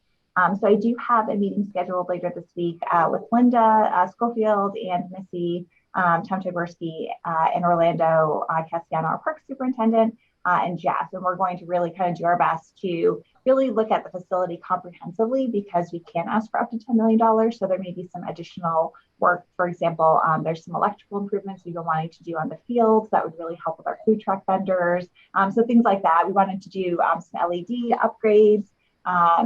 So I do have a meeting scheduled later this week with Linda Schofield and Missy Tom Tyborski, and Orlando Castellano, our park superintendent, and Jeff. And we're going to really kind of do our best to really look at the facility comprehensively, because we can ask for up to $10 million. So there may be some additional work. For example, there's some electrical improvements we've been wanting to do on the fields that would really help with our food truck vendors. So things like that. We wanted to do some LED upgrades,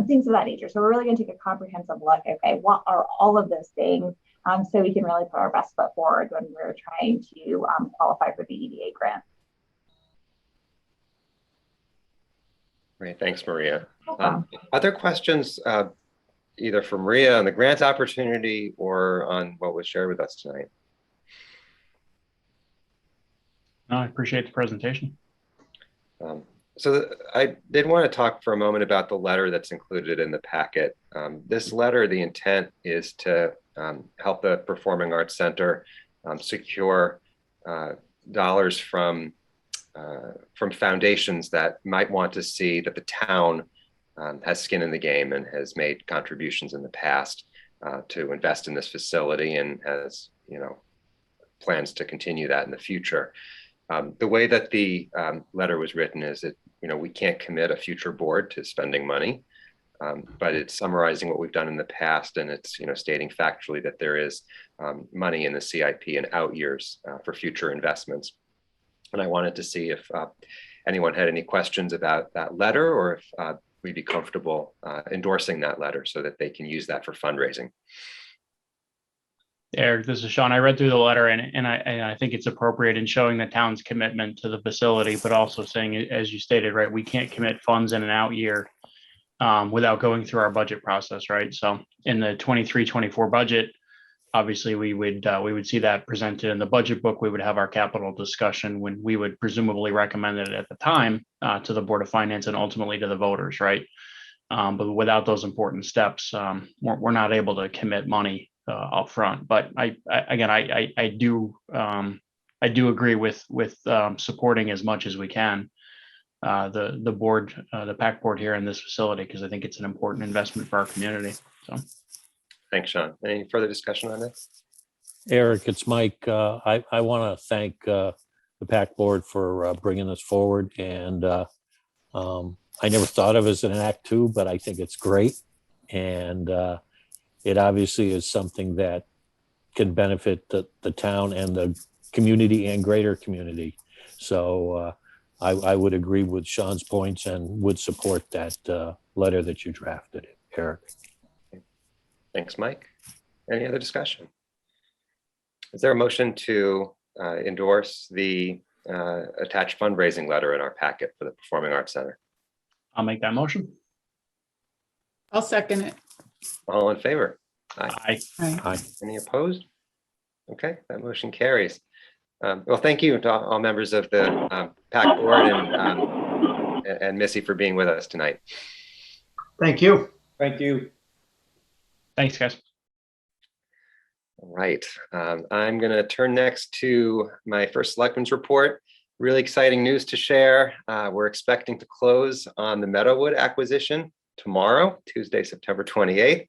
things of that nature. So we're really going to take a comprehensive look. Okay, what are all of those things? So we can really put our best foot forward when we're trying to qualify for the EDA grant.
Great, thanks, Maria. Other questions, either for Maria on the grant opportunity or on what was shared with us tonight?
No, I appreciate the presentation.
I did want to talk for a moment about the letter that's included in the packet. This letter, the intent is to help the Performing Arts Center secure dollars from foundations that might want to see that the town has skin in the game and has made contributions in the past to invest in this facility, and has, plans to continue that in the future. The way that the letter was written is that, we can't commit a future board to spending money, but it's summarizing what we've done in the past, and it's, stating factually that there is money in the CIP and out years for future investments. And I wanted to see if anyone had any questions about that letter, or if we'd be comfortable endorsing that letter so that they can use that for fundraising.
Eric, this is Sean. I read through the letter, and I think it's appropriate in showing the town's commitment to the facility, but also saying, as you stated, right, we can't commit funds in an out year without going through our budget process, right? So in the 23-24 budget, obviously we would see that presented in the budget book. We would have our capital discussion when we would presumably recommend it at the time to the Board of Finance and ultimately to the voters, right? But without those important steps, we're not able to commit money up front. But I do agree with supporting as much as we can the board, the PAC board here in this facility, because I think it's an important investment for our community. So.
Thanks, Sean. Any further discussion on this?
Eric, it's Mike. I want to thank the PAC board for bringing this forward. And I never thought of it as an Act 2, but I think it's great. And it obviously is something that can benefit the town and the community and greater community. So I would agree with Sean's points and would support that letter that you drafted, Eric.
Thanks, Mike. Any other discussion? Is there a motion to endorse the attached fundraising letter in our packet for the Performing Arts Center?
I'll make that motion.
I'll second it.
All in favor?
Aye.
Aye.
Any opposed? Okay, that motion carries. Well, thank you to all members of the PAC board and Missy for being with us tonight.
Thank you.
Thank you.
Thanks, guys.
All right, I'm going to turn next to my first Selectmen's report. Really exciting news to share. We're expecting to close on the Meadowwood acquisition tomorrow, Tuesday, September 28th.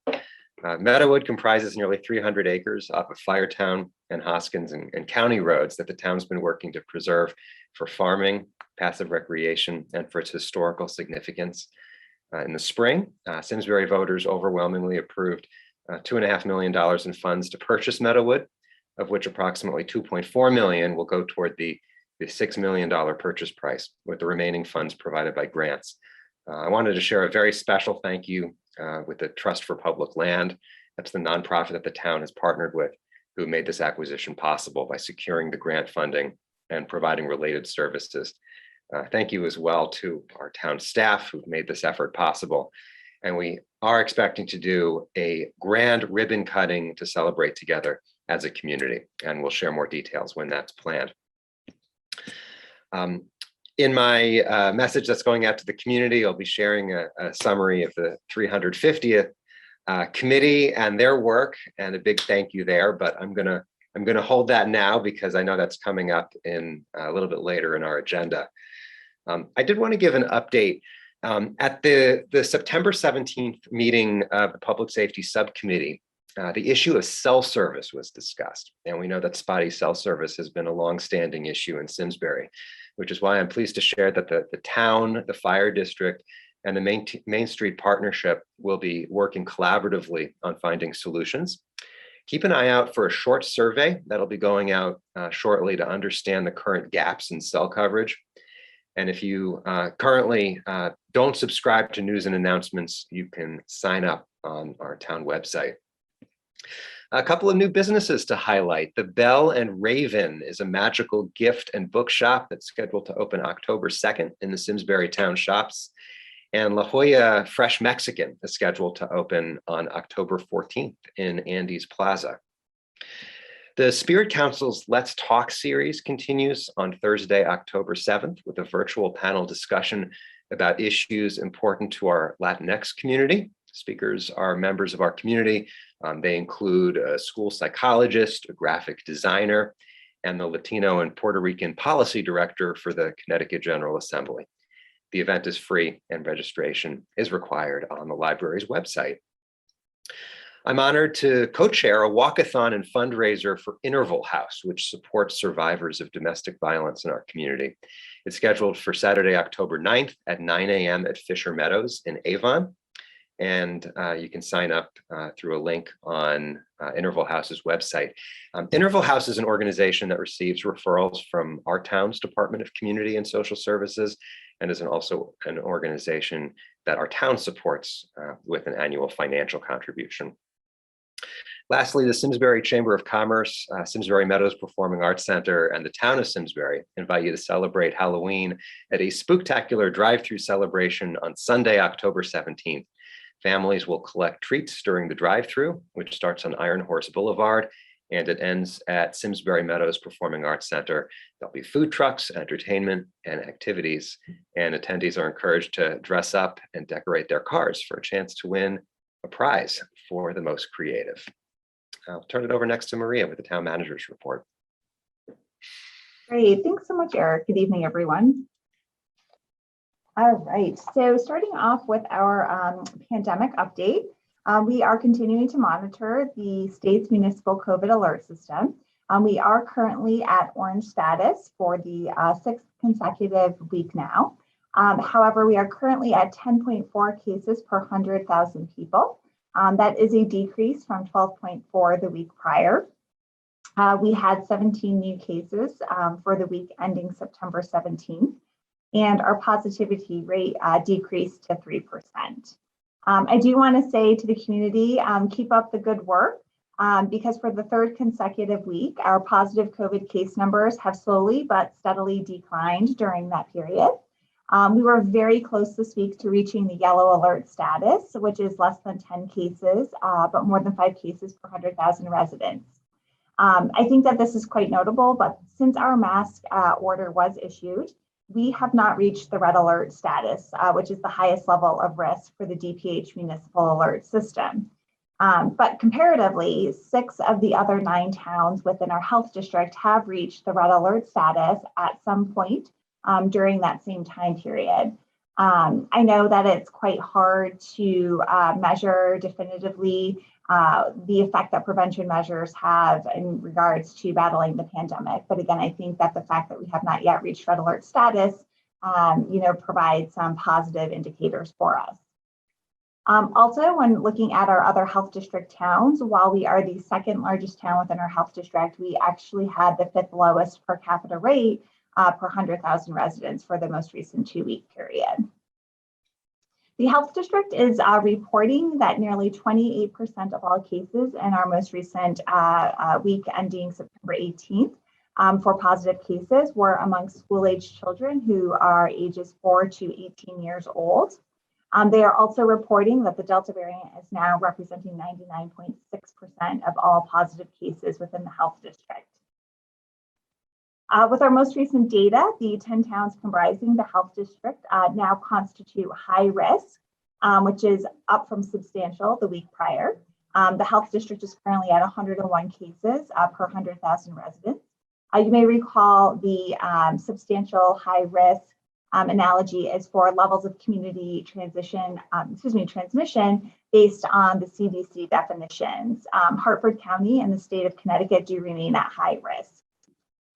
Meadowwood comprises nearly 300 acres off of Firetown and Hoskins and county roads that the town's been working to preserve for farming, passive recreation, and for its historical significance. In the spring, Simsbury voters overwhelmingly approved $2.5 million in funds to purchase Meadowwood, of which approximately $2.4 million will go toward the $6 million purchase price, with the remaining funds provided by grants. I wanted to share a very special thank you with the Trust for Public Land. That's the nonprofit that the town has partnered with, who made this acquisition possible by securing the grant funding and providing related services. Thank you as well to our town staff who've made this effort possible. And we are expecting to do a grand ribbon cutting to celebrate together as a community. And we'll share more details when that's planned. In my message that's going out to the community, I'll be sharing a summary of the 350th committee and their work, and a big thank you there. But I'm gonna hold that now because I know that's coming up in a little bit later in our agenda. I did want to give an update. At the September 17th meeting of the Public Safety Subcommittee, The issue of cell service was discussed, and we know that spotty cell service has been a long-standing issue in Simsbury, which is why I'm pleased to share that the town, the fire district, and the Main Street Partnership will be working collaboratively on finding solutions. Keep an eye out for a short survey that'll be going out shortly to understand the current gaps in cell coverage. And if you currently don't subscribe to news and announcements, you can sign up on our town website. A couple of new businesses to highlight. The Bell and Raven is a magical gift and bookshop that's scheduled to open October 2nd in the Simsbury Town Shops. And La Jolla Fresh Mexican is scheduled to open on October 14th in Andy's Plaza. The Spirit Council's Let's Talk series continues on Thursday, October 7th, with a virtual panel discussion about issues important to our Latinx community. Speakers are members of our community. They include a school psychologist, a graphic designer, and the Latino and Puerto Rican policy director for the Connecticut General Assembly. The event is free and registration is required on the library's website. I'm honored to co-chair a walkathon and fundraiser for Interval House, which supports survivors of domestic violence in our community. It's scheduled for Saturday, October 9th at 9 a.m. at Fisher Meadows in Avon. And you can sign up through a link on Interval House's website. Interval House is an organization that receives referrals from our town's Department of Community and Social Services, and is also an organization that our town supports with an annual financial contribution. Lastly, the Simsbury Chamber of Commerce, Simsbury Meadows Performing Arts Center, and the town of Simsbury invite you to celebrate Halloween at a spooktacular drive-through celebration on Sunday, October 17th. Families will collect treats during the drive-through, which starts on Ironhorse Boulevard, and it ends at Simsbury Meadows Performing Arts Center. There'll be food trucks, entertainment, and activities, and attendees are encouraged to dress up and decorate their cars for a chance to win a prize for the most creative. I'll turn it over next to Maria with the town manager's report.
Great, thanks so much, Eric. Good evening, everyone. All right, so starting off with our pandemic update, we are continuing to monitor the state's municipal COVID alert system. We are currently at orange status for the sixth consecutive week now. However, we are currently at 10.4 cases per 100,000 people. That is a decrease from 12.4 the week prior. We had 17 new cases for the week ending September 17th. And our positivity rate decreased to 3%. I do want to say to the community, keep up the good work, because for the third consecutive week, our positive COVID case numbers have slowly but steadily declined during that period. We were very close this week to reaching the yellow alert status, which is less than 10 cases, but more than 5 cases per 100,000 residents. I think that this is quite notable, but since our mask order was issued, we have not reached the red alert status, which is the highest level of risk for the DPH municipal alert system. But comparatively, 6 of the other 9 towns within our health district have reached the red alert status at some point during that same time period. I know that it's quite hard to measure definitively the effect that prevention measures have in regards to battling the pandemic. But again, I think that the fact that we have not yet reached red alert status, provides some positive indicators for us. Also, when looking at our other health district towns, while we are the second largest town within our health district, we actually had the 5th lowest per capita rate per 100,000 residents for the most recent 2-week period. The health district is reporting that nearly 28% of all cases in our most recent week ending September 18th for positive cases were among school-aged children who are ages 4 to 18 years old. They are also reporting that the Delta variant is now representing 99.6% of all positive cases within the health district. With our most recent data, the 10 towns comprising the health district now constitute high risk, which is up from substantial the week prior. The health district is currently at 101 cases per 100,000 residents. You may recall the substantial high risk analogy is for levels of community transmission based on the CDC definitions. Hartford County and the state of Connecticut do remain at high risk.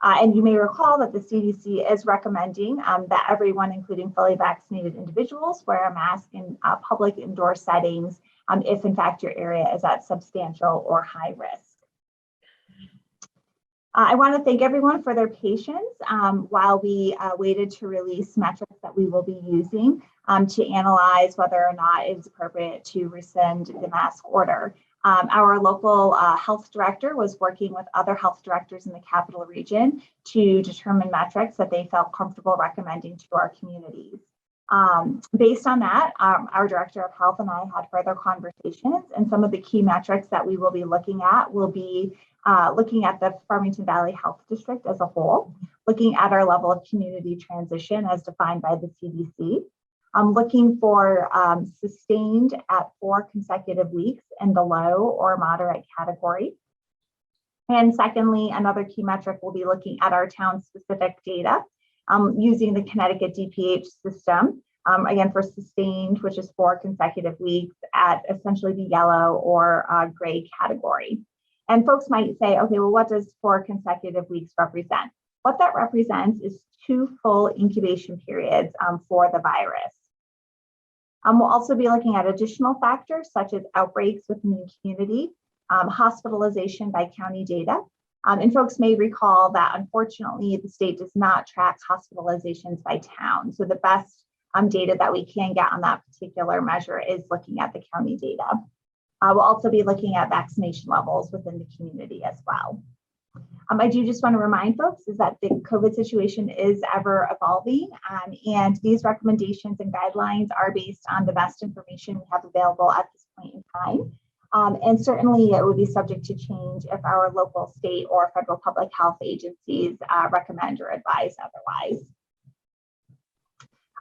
And you may recall that the CDC is recommending that everyone, including fully vaccinated individuals, wear a mask in public indoor settings if in fact your area is at substantial or high risk. I want to thank everyone for their patience while we waited to release metrics that we will be using to analyze whether or not it is appropriate to rescind the mask order. Our local health director was working with other health directors in the capital region to determine metrics that they felt comfortable recommending to our communities. Based on that, our director of health and I had further conversations, and some of the key metrics that we will be looking at will be looking at the Farmington Valley Health District as a whole, looking at our level of community transition as defined by the CDC. I'm looking for sustained at 4 consecutive weeks in the low or moderate category. And secondly, another key metric will be looking at our town-specific data using the Connecticut DPH system, again for sustained, which is 4 consecutive weeks at essentially the yellow or gray category. And folks might say, okay, well, what does 4 consecutive weeks represent? What that represents is 2 full incubation periods for the virus. We'll also be looking at additional factors such as outbreaks within the community, hospitalization by county data. And folks may recall that unfortunately the state does not track hospitalizations by town. So the best data that we can get on that particular measure is looking at the county data. We'll also be looking at vaccination levels within the community as well. I do just want to remind folks is that the COVID situation is ever evolving, and these recommendations and guidelines are based on the best information we have available at this point in time. And certainly it would be subject to change if our local, state, or federal public health agencies recommend or advise otherwise.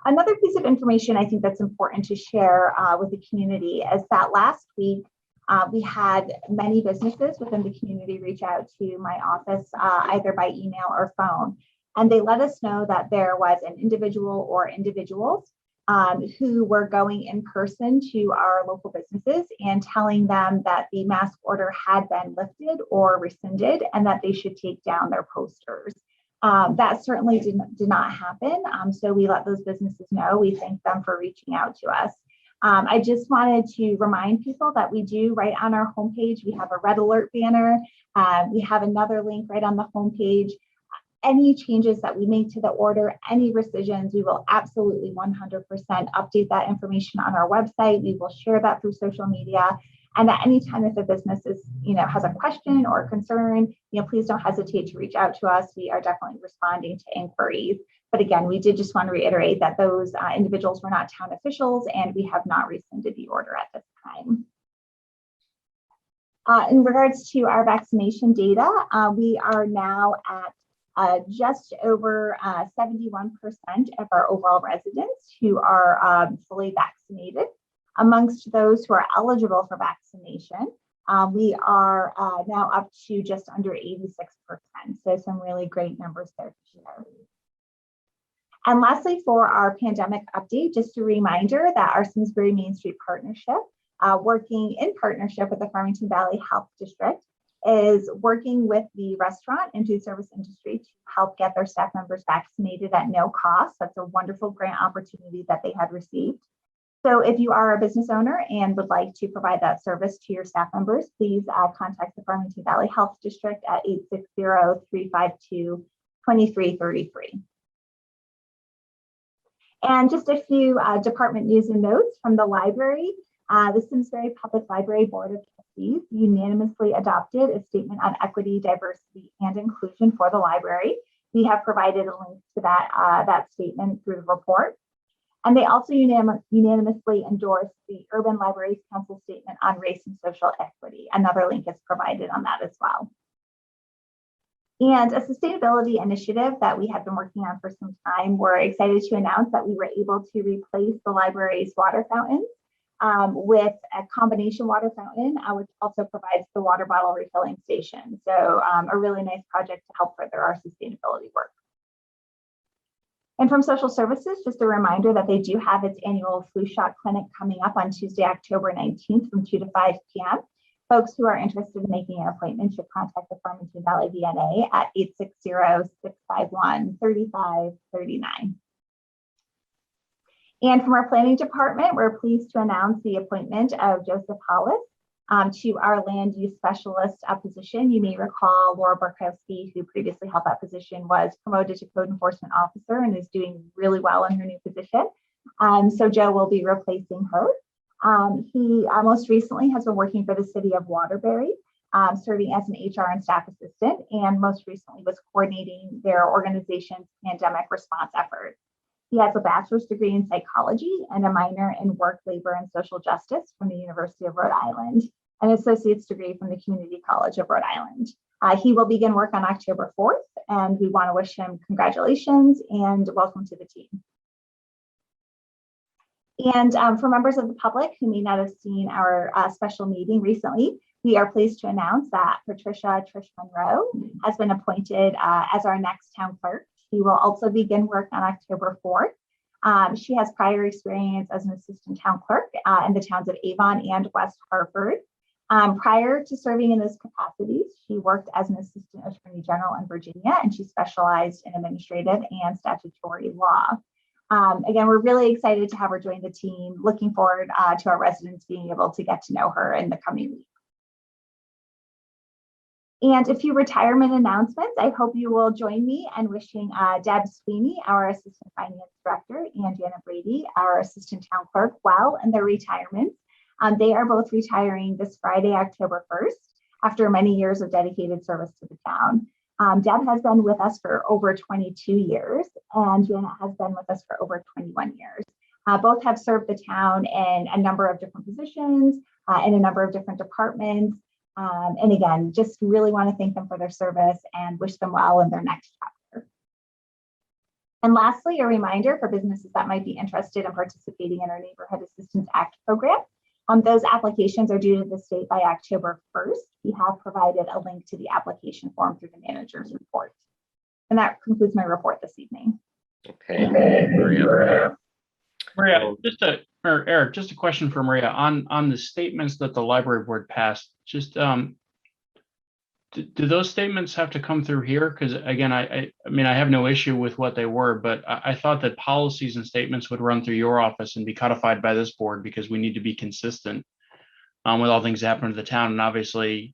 Another piece of information I think that's important to share with the community is that last week, we had many businesses within the community reach out to my office either by email or phone. And they let us know that there was an individual or individuals who were going in person to our local businesses and telling them that the mask order had been lifted or rescinded and that they should take down their posters. That certainly did not happen. So we let those businesses know. We thank them for reaching out to us. I just wanted to remind people that we do right on our homepage, we have a red alert banner. We have another link right on the homepage. Any changes that we make to the order, any rescissions, we will absolutely 100% update that information on our website. We will share that through social media. And at any time, if a business is, has a question or concern, please don't hesitate to reach out to us. We are definitely responding to inquiries. But again, we did just want to reiterate that those individuals were not town officials, and we have not rescinded the order at this time. In regards to our vaccination data, we are now at just over 71% of our overall residents who are fully vaccinated. Amongst those who are eligible for vaccination, we are now up to just under 86%. So some really great numbers there to share. And lastly, for our pandemic update, just a reminder that our Simsbury Main Street Partnership, working in partnership with the Farmington Valley Health District, is working with the restaurant and food service industry to help get their staff members vaccinated at no cost. That's a wonderful grant opportunity that they had received. So if you are a business owner and would like to provide that service to your staff members, please contact the Farmington Valley Health District at 860-352-2333. And just a few department news and notes from the library. The Simsbury Public Library Board of Trustees unanimously adopted a statement on equity, diversity, and inclusion for the library. We have provided a link to that statement through the report. And they also unanimously endorsed the Urban Libraries Council statement on race and social equity. Another link is provided on that as well. And a sustainability initiative that we have been working on for some time, we're excited to announce that we were able to replace the library's water fountains with a combination water fountain, which also provides the water bottle refilling station. So a really nice project to help further our sustainability work. And from social services, just a reminder that they do have its annual flu shot clinic coming up on Tuesday, October 19th from 2 to 5 p.m. Folks who are interested in making an appointment should contact the Farmington Valley VNA at 860-651-3539. And from our planning department, we're pleased to announce the appointment of Joseph Hollis to our land use specialist position. You may recall Laura Barkowski, who previously held that position, was promoted to code enforcement officer and is doing really well in her new position. So Joe will be replacing her. He most recently has been working for the city of Waterbury, serving as an HR and staff assistant, and most recently was coordinating their organization's pandemic response efforts. He has a bachelor's degree in psychology and a minor in work, labor, and social justice from the University of Rhode Island, an associate's degree from the Community College of Rhode Island. He will begin work on October 4th, and we want to wish him congratulations and welcome to the team. And for members of the public who may not have seen our special meeting recently, we are pleased to announce that Patricia Trish Monroe has been appointed as our next town clerk. She will also begin work on October 4th. She has prior experience as an assistant town clerk in the towns of Avon and West Hartford. Prior to serving in those capacities, she worked as an assistant attorney general in Virginia, and she specialized in administrative and statutory law. Again, we're really excited to have her join the team. Looking forward to our residents being able to get to know her in the coming weeks. And a few retirement announcements. I hope you will join me in wishing Deb Sweeney, our Assistant Finance Director, and Janet Brady, our Assistant Town Clerk, well in their retirements. They are both retiring this Friday, October 1st, after many years of dedicated service to the town. Deb has been with us for over 22 years, and Janet has been with us for over 21 years. Both have served the town in a number of different positions, in a number of different departments. And again, just really want to thank them for their service and wish them well in their next chapter. And lastly, a reminder for businesses that might be interested in participating in our Neighborhood Assistance Act program. Those applications are due to the state by October 1st. We have provided a link to the application form through the manager's report. And that concludes my report this evening.
Okay, Maria.
Maria, Eric, just a question for Maria on the statements that the library board passed. Just do those statements have to come through here? Because again, I mean, I have no issue with what they were, but I thought that policies and statements would run through your office and be codified by this board because we need to be consistent with all things happening to the town. And obviously,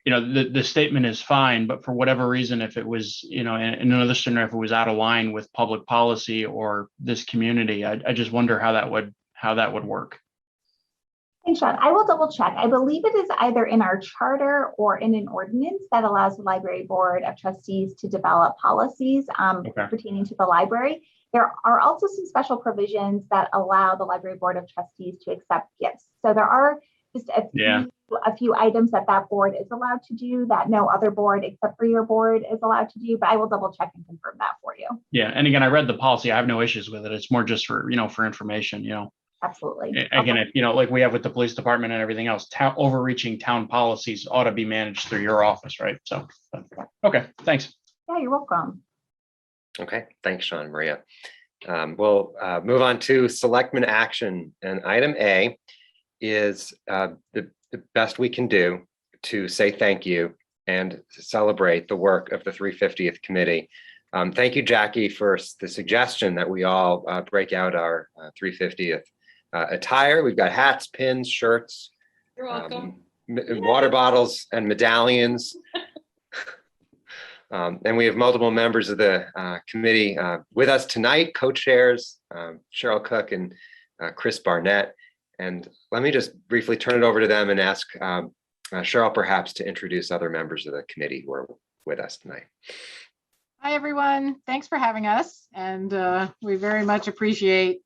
you know, the statement is fine, but for whatever reason, if it was, you know, in another scenario, if it was out of line with public policy or this community, I just wonder how that would work.
Thanks, Sean. I will double check. I believe it is either in our charter or in an ordinance that allows the Library Board of Trustees to develop policies pertaining to the library. There are also some special provisions that allow the Library Board of Trustees to accept gifts. So there are just a few items that board is allowed to do that no other board except for your board is allowed to do, but I will double check and confirm that for you.
Yeah, and again, I read the policy. I have no issues with it. It's more just for, you know, for information, you know.
Absolutely.
Again, if, you know, like we have with the police department and everything else, overreaching town policies ought to be managed through your office, right? So, okay, thanks.
Yeah, you're welcome.
Okay, thanks, Sean, Maria. We'll move on to selectmen action, and item A is the best we can do to say thank you and celebrate the work of the 350th committee. Thank you, Jackie, for the suggestion that we all break out our 350th attire. We've got hats, pins, shirts.
You're welcome.
Water bottles and medallions. And we have multiple members of the committee with us tonight, co-chairs, Cheryl Cook and Chris Barnett. And let me just briefly turn it over to them and ask Cheryl perhaps to introduce other members of the committee who are with us tonight.
Hi, everyone. Thanks for having us. And we very much appreciate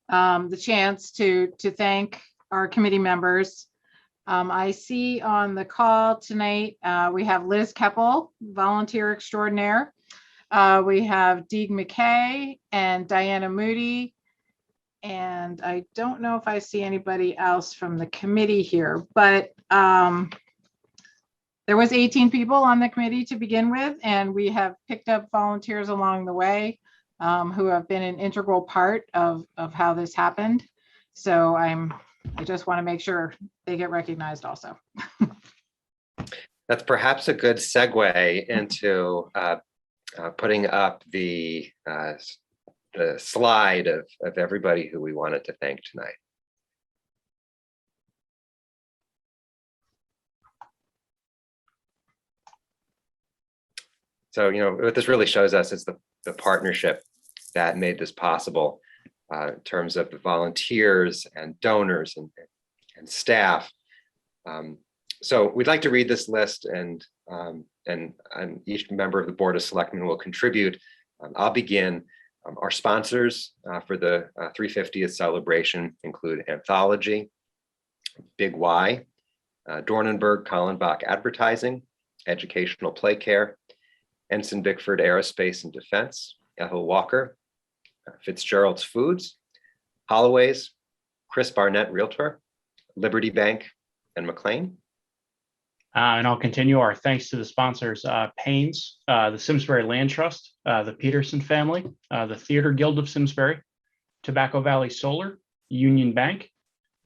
the chance to thank our committee members. I see on the call tonight, we have Liz Keppel, volunteer extraordinaire. We have Deeg McKay and Diana Moody. And I don't know if I see anybody else from the committee here, but there was 18 people on the committee to begin with, and we have picked up volunteers along the way. who have been an integral part of how this happened. So I just want to make sure they get recognized also.
That's perhaps a good segue into putting up the slide of everybody who we wanted to thank tonight. So, what this really shows us is the partnership that made this possible in terms of the volunteers and donors and staff. So we'd like to read this list, and each member of the Board of Selectmen will contribute. I'll begin. Our sponsors for the 350th celebration include Anthology, Big Y, Dornenberg Collenbach Advertising, Educational Play Care, Ensign Bickford Aerospace and Defense, Ethel Walker, Fitzgerald's Foods, Holloway's, Chris Barnett Realtor, Liberty Bank, and McLean.
And I'll continue our thanks to the sponsors, Payne's, the Simsbury Land Trust, the Peterson family, the Theater Guild of Simsbury, Tobacco Valley Solar, Union Bank,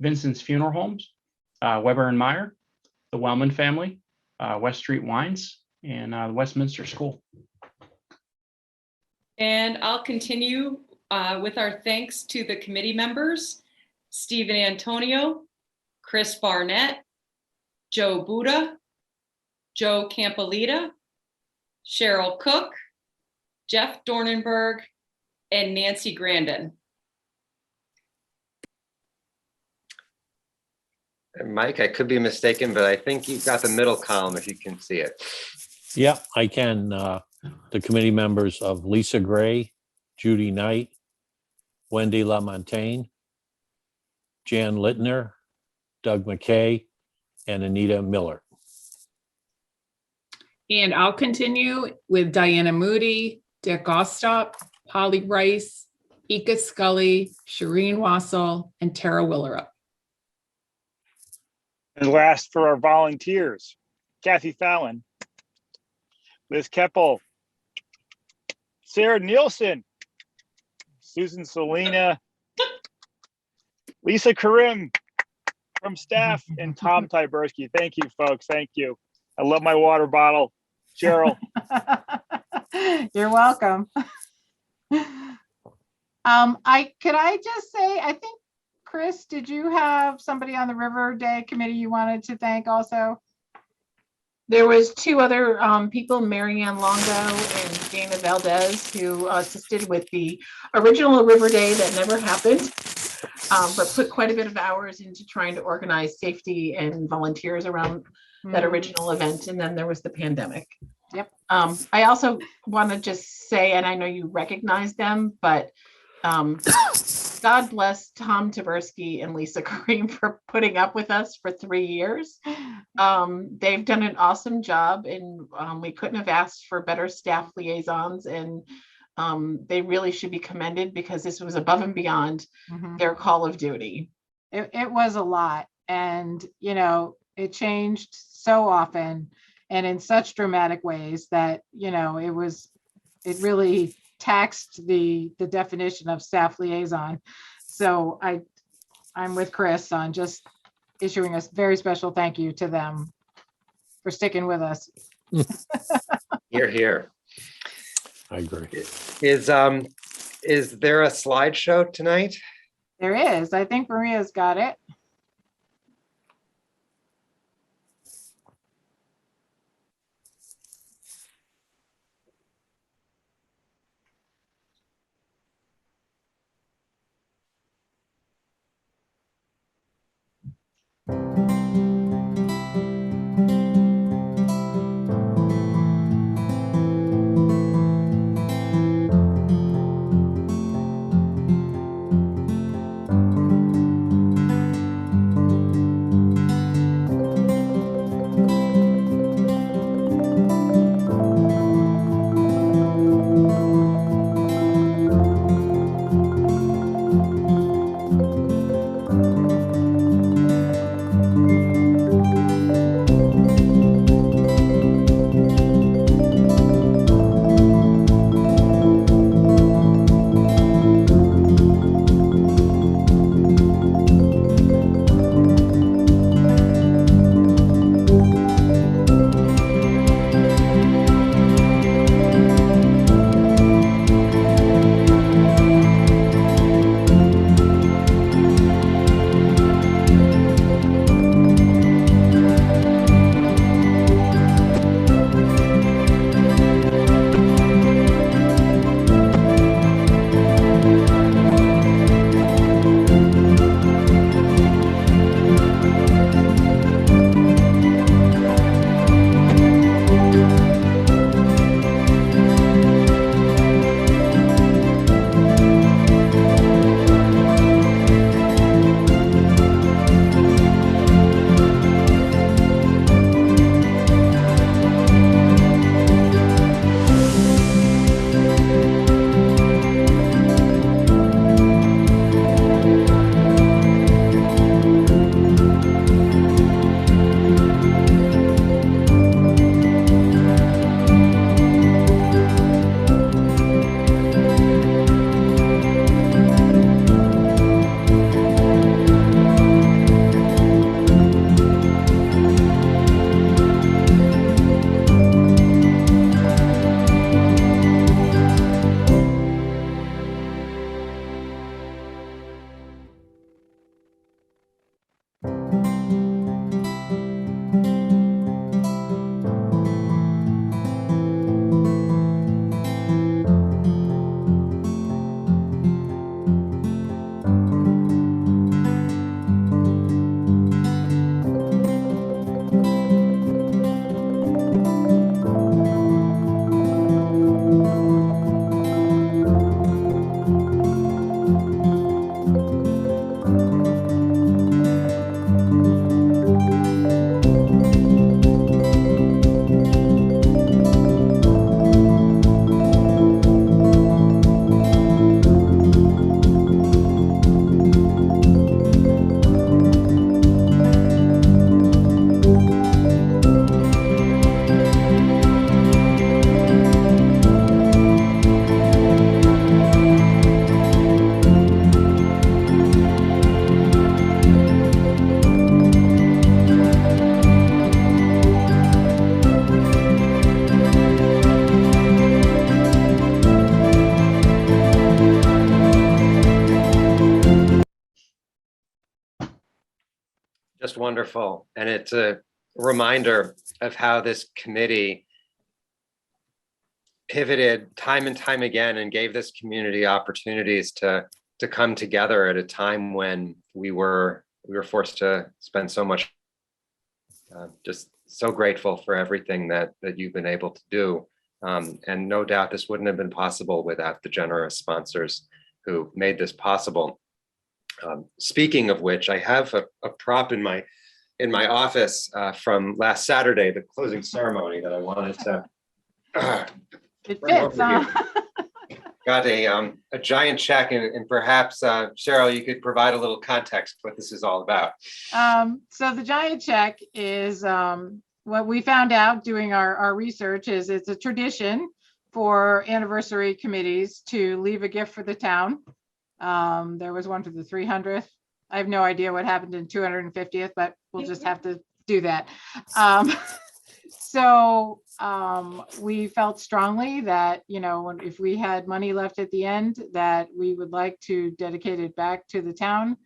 Vincent's Funeral Homes, Weber and Meyer, the Wellman family, West Street Wines, and the Westminster School.
And I'll continue with our thanks to the committee members, Stephen Antonio, Chris Barnett, Joe Buda, Joe Campolita, Cheryl Cook, Jeff Dornenberg, and Nancy Grandin.
Mike, I could be mistaken, but I think you've got the middle column if you can see it.
Yeah, I can. The committee members of Lisa Gray, Judy Knight, Wendy LaMontagne, Jan Littner, Doug McKay, and Anita Miller.
And I'll continue with Diana Moody, Dick Ostop, Holly Rice, Ika Scully, Shireen Wassel, and Tara Willerup.
And last for our volunteers, Kathy Fallon, Liz Keppel, Sarah Nielsen, Susan Selena, Lisa Karim from staff, and Tom Tyberski. Thank you, folks. Thank you. I love my water bottle. Cheryl.
You're welcome. Could I just say, I think, Chris, did you have somebody on the River Day committee you wanted to thank also?
There was two other people, Marianne Longo and Dana Valdez, who assisted with the original River Day that never happened, but put quite a bit of hours into trying to organize safety and volunteers around that original event. And then there was the pandemic.
Yep.
I also want to just say, and I know you recognize them, but God bless Tom Taberski and Lisa Kareem for putting up with us for 3 years. They've done an awesome job, and we couldn't have asked for better staff liaisons, and they really should be commended because this was above and beyond their call of duty.
It was a lot, and it changed so often and in such dramatic ways that it really taxed the definition of staff liaison. So I'm with Chris on just issuing a very special thank you to them for sticking with us.
Hear, hear.
I agree.
Is there a slideshow tonight?
There is. I think Maria's got it.
Just wonderful. And it's a reminder of how this committee pivoted time and time again and gave this community opportunities to come together at a time when we were forced to spend so much. Just so grateful for everything that you've been able to do. And no doubt this wouldn't have been possible without the generous sponsors who made this possible. Speaking of which, I have a prop in my office from last Saturday, the closing ceremony, that I wanted to
It
bring
fits,
over
huh?
here. Got a giant check, and perhaps Cheryl, you could provide a little context what this is all about.
So the giant check is what we found out doing our research is it's a tradition for anniversary committees to leave a gift for the town. There was one for the 300th. I have no idea what happened in 250th, but we'll just have to do that. So we felt strongly that, you know, if we had money left at the end, that we would like to dedicate it back to the town.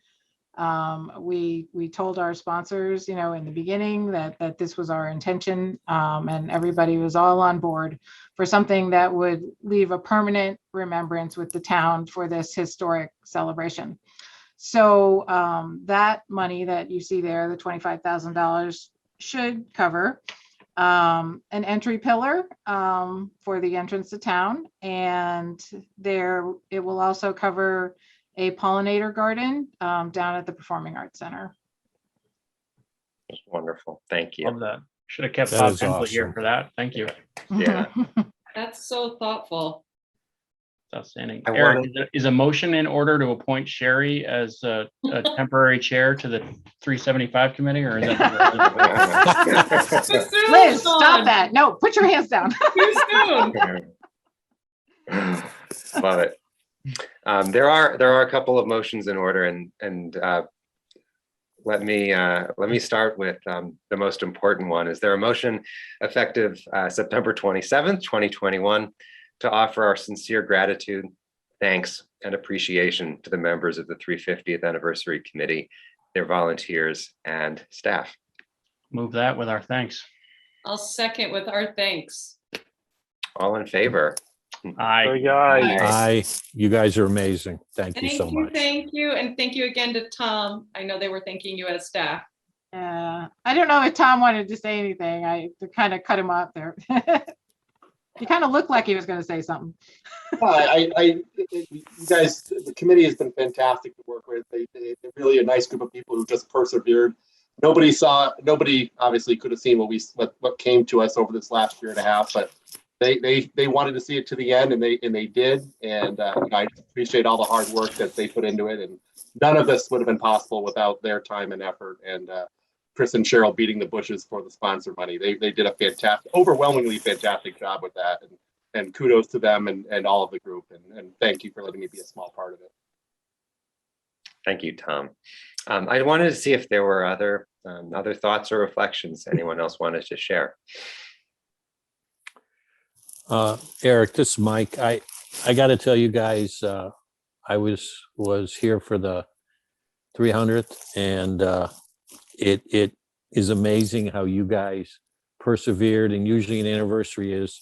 We told our sponsors, you know, in the beginning that this was our intention, and everybody was all on board for something that would leave a permanent remembrance with the town for this historic celebration. So that money that you see there, the $25,000, should cover an entry pillar for the entrance to town, and it will also cover a pollinator garden down at the Performing Arts Center.
That's wonderful. Thank you.
Love that. Should have kept
That
Bob
is
Hensley here
awesome.
for that. Thank you.
Yeah.
That's so thoughtful.
It's outstanding.
I
Eric,
wanted-
is a motion in order to appoint Sherry as a temporary chair to the 375 committee, or is that?
Too soon,
Liz,
Sean.
stop that. No, put your hands down.
Too soon.
Love it. There are a couple of motions in order, and let me start with the most important one. Is there a motion effective September 27th, 2021, to offer our sincere gratitude, thanks, and appreciation to the members of the 350th Anniversary Committee, their volunteers, and staff?
Move that with our thanks.
I'll second with our thanks.
All in favor?
Aye.
Aye, you guys are amazing. Thank you so much.
Thank you, and thank you again to Tom. I know they were thanking you as staff.
I don't know if Tom wanted to say anything. I kind of cut him off there. He kind of looked like he was going to say something.
You guys, the committee has been fantastic to work with. They're really a nice group of people who just persevered. Nobody obviously could have seen what came to us over this last year and a half, but they wanted to see it to the end, and they did. And I appreciate all the hard work that they put into it. And none of this would have been possible without their time and effort. And Chris and Cheryl beating the bushes for the sponsor money. They did a overwhelmingly fantastic job with that. And kudos to them and all of the group. And thank you for letting me be a small part of it.
Thank you, Tom. I wanted to see if there were other thoughts or reflections anyone else wanted to share.
Eric, this is Mike. I got to tell you guys, I was here for the 300th, and it is amazing how you guys persevered, and usually an anniversary is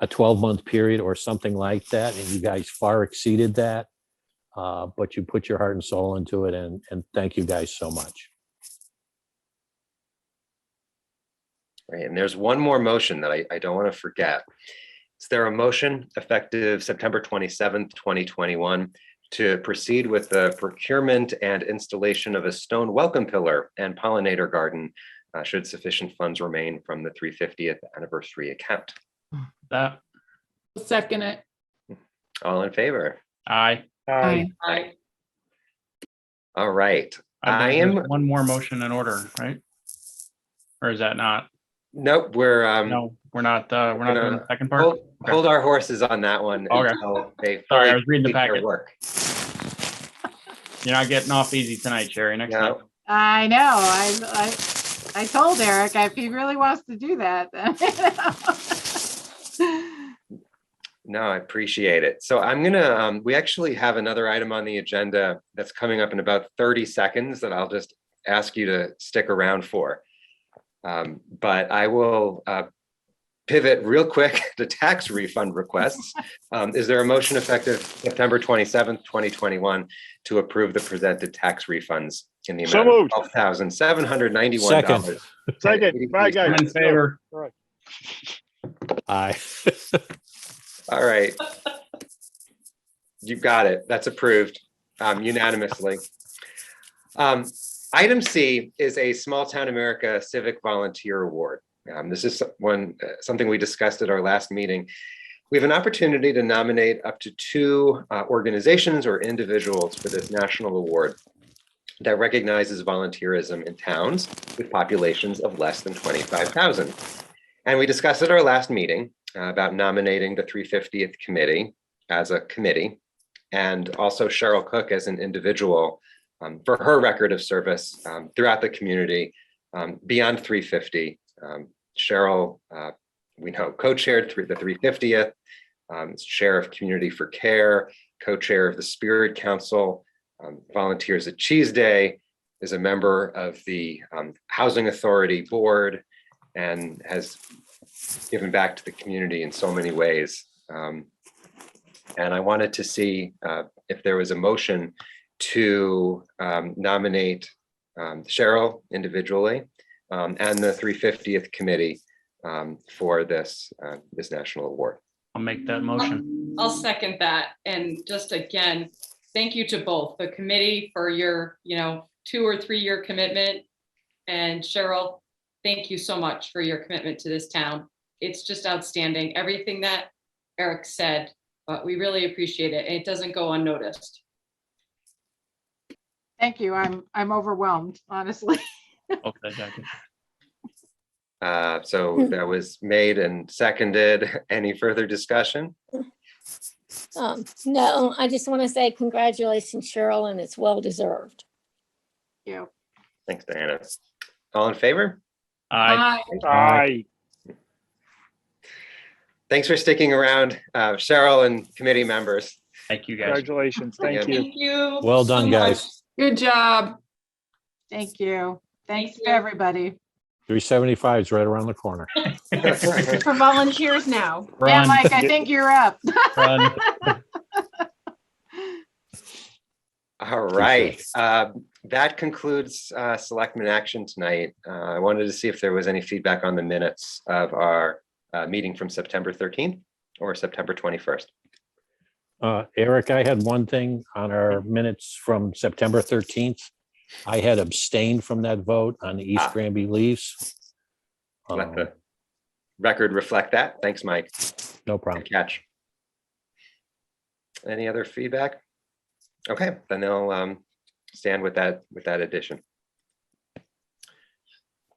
a 12-month period or something like that, and you guys far exceeded that. But you put your heart and soul into it, and thank you guys so much.
Right, and there's one more motion that I don't want to forget. Is there a motion effective September 27th, 2021 to proceed with the procurement and installation of a stone welcome pillar and pollinator garden should sufficient funds remain from the 350th anniversary account?
That.
Second it.
All in favor?
Aye.
Aye.
Aye.
All right.
I
I
am
am,
one more motion in order, right? Or is that not?
nope, we're
No, we're not doing the second part.
hold our horses on that one
Okay.
until they
Sorry, I
fully
was reading the
complete their
packet.
work.
You're not getting off easy tonight, Sherry. Next time.
No,
I know. I told Eric if he really wants to do that, then.
no, I appreciate it. So I'm gonna, we actually have another item on the agenda that's coming up in about 30 seconds that I'll just ask you to stick around for. But I will pivot real quick to tax refund requests. Is there a motion effective September 27th, 2021 to approve the presented tax refunds in the
So
amount of
moved.
$12,791?
Second. Bye, guys.
I'm in favor.
All right.
Aye.
All right. You got it. That's approved unanimously. Item C is a Small Town America Civic Volunteer Award. This is something we discussed at our last meeting. We have an opportunity to nominate up to 2 organizations or individuals for this national award that recognizes volunteerism in towns with populations of less than 25,000. And we discussed at our last meeting about nominating the 350th committee as a committee, and also Cheryl Cook as an individual for her record of service throughout the community beyond 350. Cheryl, we know, co-chaired the 350th, chair of Community for Care, co-chair of the Spirit Council, volunteers at Cheese Day, is a member of the Housing Authority Board, and has given back to the community in so many ways. And I wanted to see if there was a motion to nominate Cheryl individually and the 350th committee for this national award.
I'll make that motion.
I'll second that. And just again, thank you to both the committee for your, 2 or 3 year commitment. And Cheryl, thank you so much for your commitment to this town. It's just outstanding. Everything that Eric said, but we really appreciate it. And it doesn't go unnoticed.
Thank you. I'm overwhelmed, honestly.
Okay, Jackie.
So that was made and seconded. Any further discussion?
No, I just want to say congratulations, Cheryl, and it's well deserved.
Thank you.
Thanks, Diana. All in favor?
Aye.
Aye.
Thanks for sticking around, Cheryl and committee members.
Thank you, guys.
Congratulations. Thank you.
Thank you.
Well done,
so
guys.
much.
Good job.
Thank you. Thanks
Thank
to
you.
everybody.
375 is right around the corner.
For volunteers now.
Yeah,
Run,
Mike, I think you're up.
run.
All right. That concludes Selectmen action tonight. I wanted to see if there was any feedback on the minutes of our meeting from September 13th or September 21st.
Eric, I had one thing on our minutes from September 13th. I had abstained from that vote on the East Granby Leafs.
Let the record reflect that. Thanks, Mike.
No problem.
Good catch. Any other feedback? Okay, then they'll stand with that addition.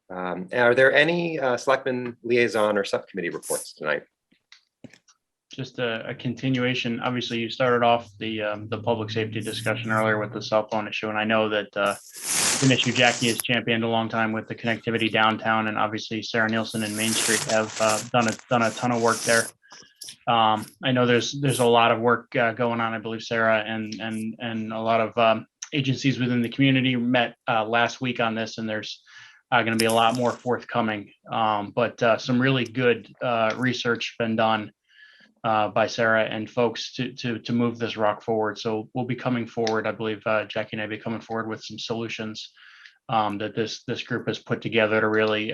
Are there any Selectmen liaison or subcommittee reports tonight?
Just a continuation. Obviously, you started off the public safety discussion earlier with the cell phone issue, and I know that an issue Jackie has championed a long time with the connectivity downtown, and obviously Sarah Nielsen and Main Street have done a ton of work there. I know there's a lot of work going on. I believe Sarah and a lot of agencies within the community met last week on this, and there's going to be a lot more forthcoming. But some really good research been done by Sarah and folks to move this rock forward. So we'll be coming forward. I believe Jackie and I will be coming forward with some solutions that this group has put together to really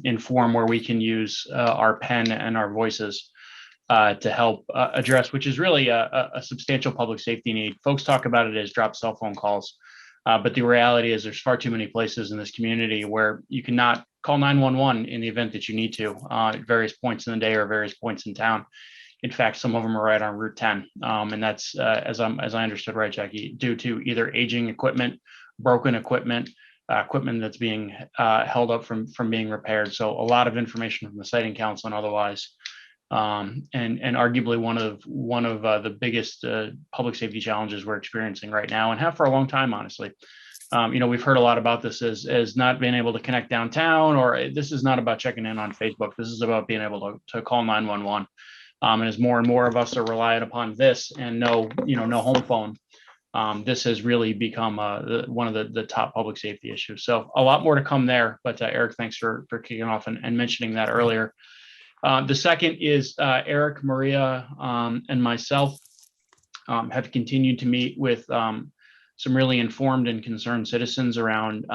inform where we can use our pen and our voices to help address, which is really a substantial public safety need. Folks talk about it as drop cell phone calls, but the reality is there's far too many places in this community where you cannot call 911 in the event that you need to at various points in the day or various points in town. In fact, some of them are right on Route 10, and that's as I understood, right, Jackie, due to either aging equipment, broken equipment, equipment that's being held up from being repaired. So a lot of information from the siting council and otherwise. And arguably one of the biggest public safety challenges we're experiencing right now and have for a long time, honestly. We've heard a lot about this as not being able to connect downtown, or this is not about checking in on Facebook. This is about being able to call 911. And as more and more of us are relying upon this and no home phone, this has really become one of the top public safety issues. So a lot more to come there. But Eric, thanks for kicking off and mentioning that earlier. The second is Eric, Maria, and myself have continued to meet with some really informed and concerned citizens around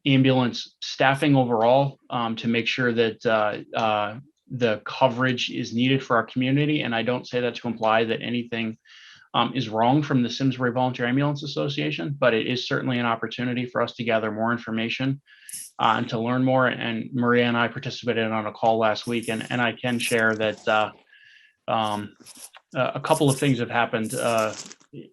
ambulance staffing overall to make sure that the coverage is needed for our community. And I don't say that to imply that anything is wrong from the Simsbury Volunteer Ambulance Association, but it is certainly an opportunity for us to gather more information and to learn more. And Maria and I participated on a call last week, and I can share that a couple of things have happened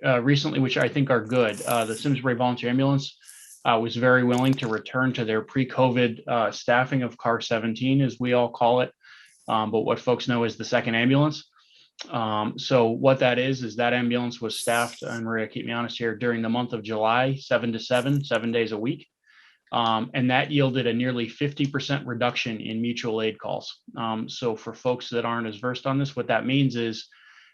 recently, which I think are good. The Simsbury Volunteer Ambulance was very willing to return to their pre-COVID staffing of Car 17, as we all call it, but what folks know is the second ambulance. So what that is that ambulance was staffed, and Maria, keep me honest here, during the month of July, 7 to 7, 7 days a week. And that yielded a nearly 50% reduction in mutual aid calls. So for folks that aren't as versed on this, what that means is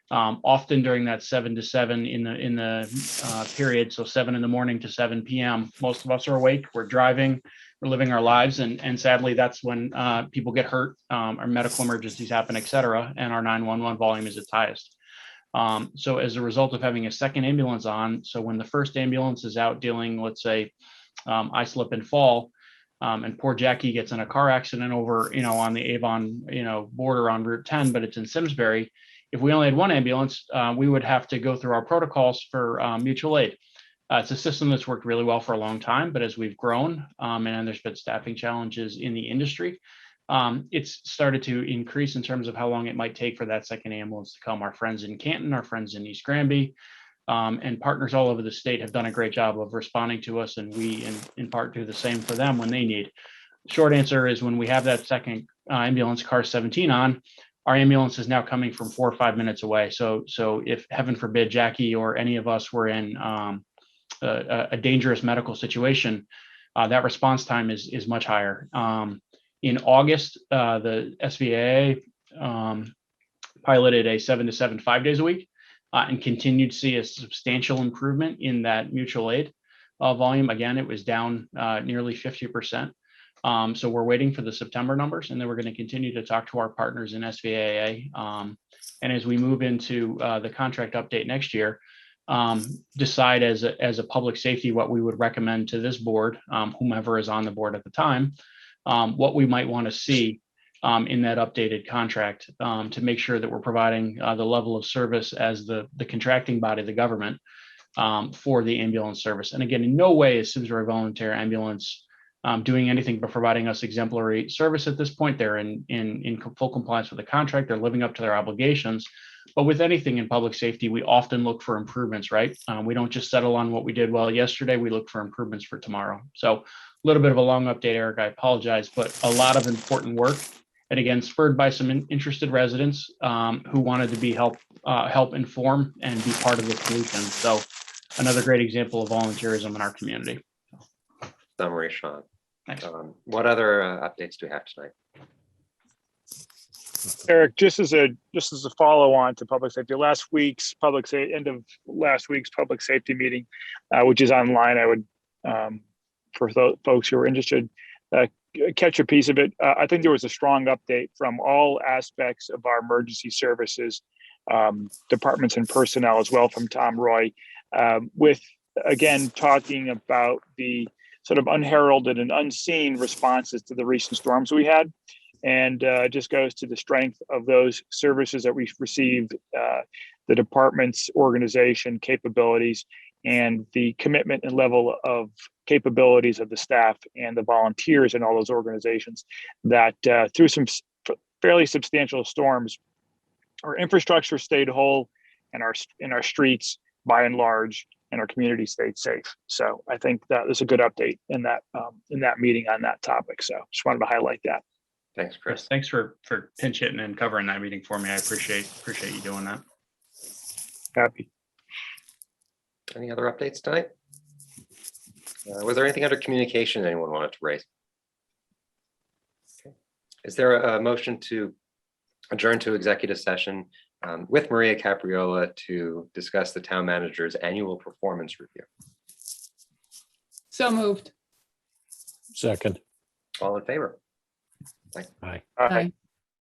often during that 7 to 7 in the period, so 7 in the morning to 7 p.m., most of us are awake, we're driving, we're living our lives, and sadly that's when people get hurt, or medical emergencies happen, et cetera, and our 911 volume is its highest. So as a result of having a second ambulance on, so when the first ambulance is out dealing, let's say, I slip and fall, and poor Jackie gets in a car accident over, on the Avon, border on Route 10, but it's in Simsbury. If we only had one ambulance, we would have to go through our protocols for mutual aid. It's a system that's worked really well for a long time, but as we've grown and there's been staffing challenges in the industry, it's started to increase in terms of how long it might take for that second ambulance to come. Our friends in Canton, our friends in East Granby, and partners all over the state have done a great job of responding to us, and we in part do the same for them when they need. Short answer is when we have that second ambulance, Car 17 on, our ambulance is now coming from 4 or 5 minutes away. So if heaven forbid Jackie or any of us were in a dangerous medical situation, that response time is much higher. In August, the SVAA piloted a 7 to 7, 5 days a week, and continued to see a substantial improvement in that mutual aid volume. Again, it was down nearly 50%. So we're waiting for the September numbers, and then we're going to continue to talk to our partners in SVAA. And as we move into the contract update next year, decide as a public safety what we would recommend to this board, whomever is on the board at the time, what we might want to see in that updated contract to make sure that we're providing the level of service as the contracting body, the government, for the ambulance service. And again, in no way is Simsbury Volunteer Ambulance doing anything but providing us exemplary service at this point. They're in full compliance with the contract. They're living up to their obligations. But with anything in public safety, we often look for improvements, right? We don't just settle on what we did well yesterday. We look for improvements for tomorrow. So a little bit of a long update, Eric. I apologize, but a lot of important work. And again, spurred by some interested residents who wanted to be help inform and be part of the solution. So another great example of volunteerism in our community.
Summary, Sean.
Thanks.
What other updates do we have tonight?
Eric, just as a follow on to public safety, end of last week's public safety meeting, which is online, I would, for folks who are interested, catch a piece of it. I think there was a strong update from all aspects of our emergency services departments and personnel, as well from Tom Roy, with, again, talking about the sort of unheralded and unseen responses to the recent storms we had. And just goes to the strength of those services that we've received, the department's organization capabilities, and the commitment and level of capabilities of the staff and the volunteers in all those organizations that through some fairly substantial storms, our infrastructure stayed whole and our streets by and large and our community stayed safe. So I think that is a good update in that meeting on that topic. So just wanted to highlight that.
Thanks, Chris.
Yes, thanks for pinch hitting and covering that meeting for me. I appreciate you doing that.
Happy.
Any other updates tonight? Was there anything under communication anyone wanted to raise? Okay. Is there a motion to adjourn to executive session with Maria Capriola to discuss the town manager's annual performance review?
So moved.
Second.
All in favor?
Aye.
All right.
Aye.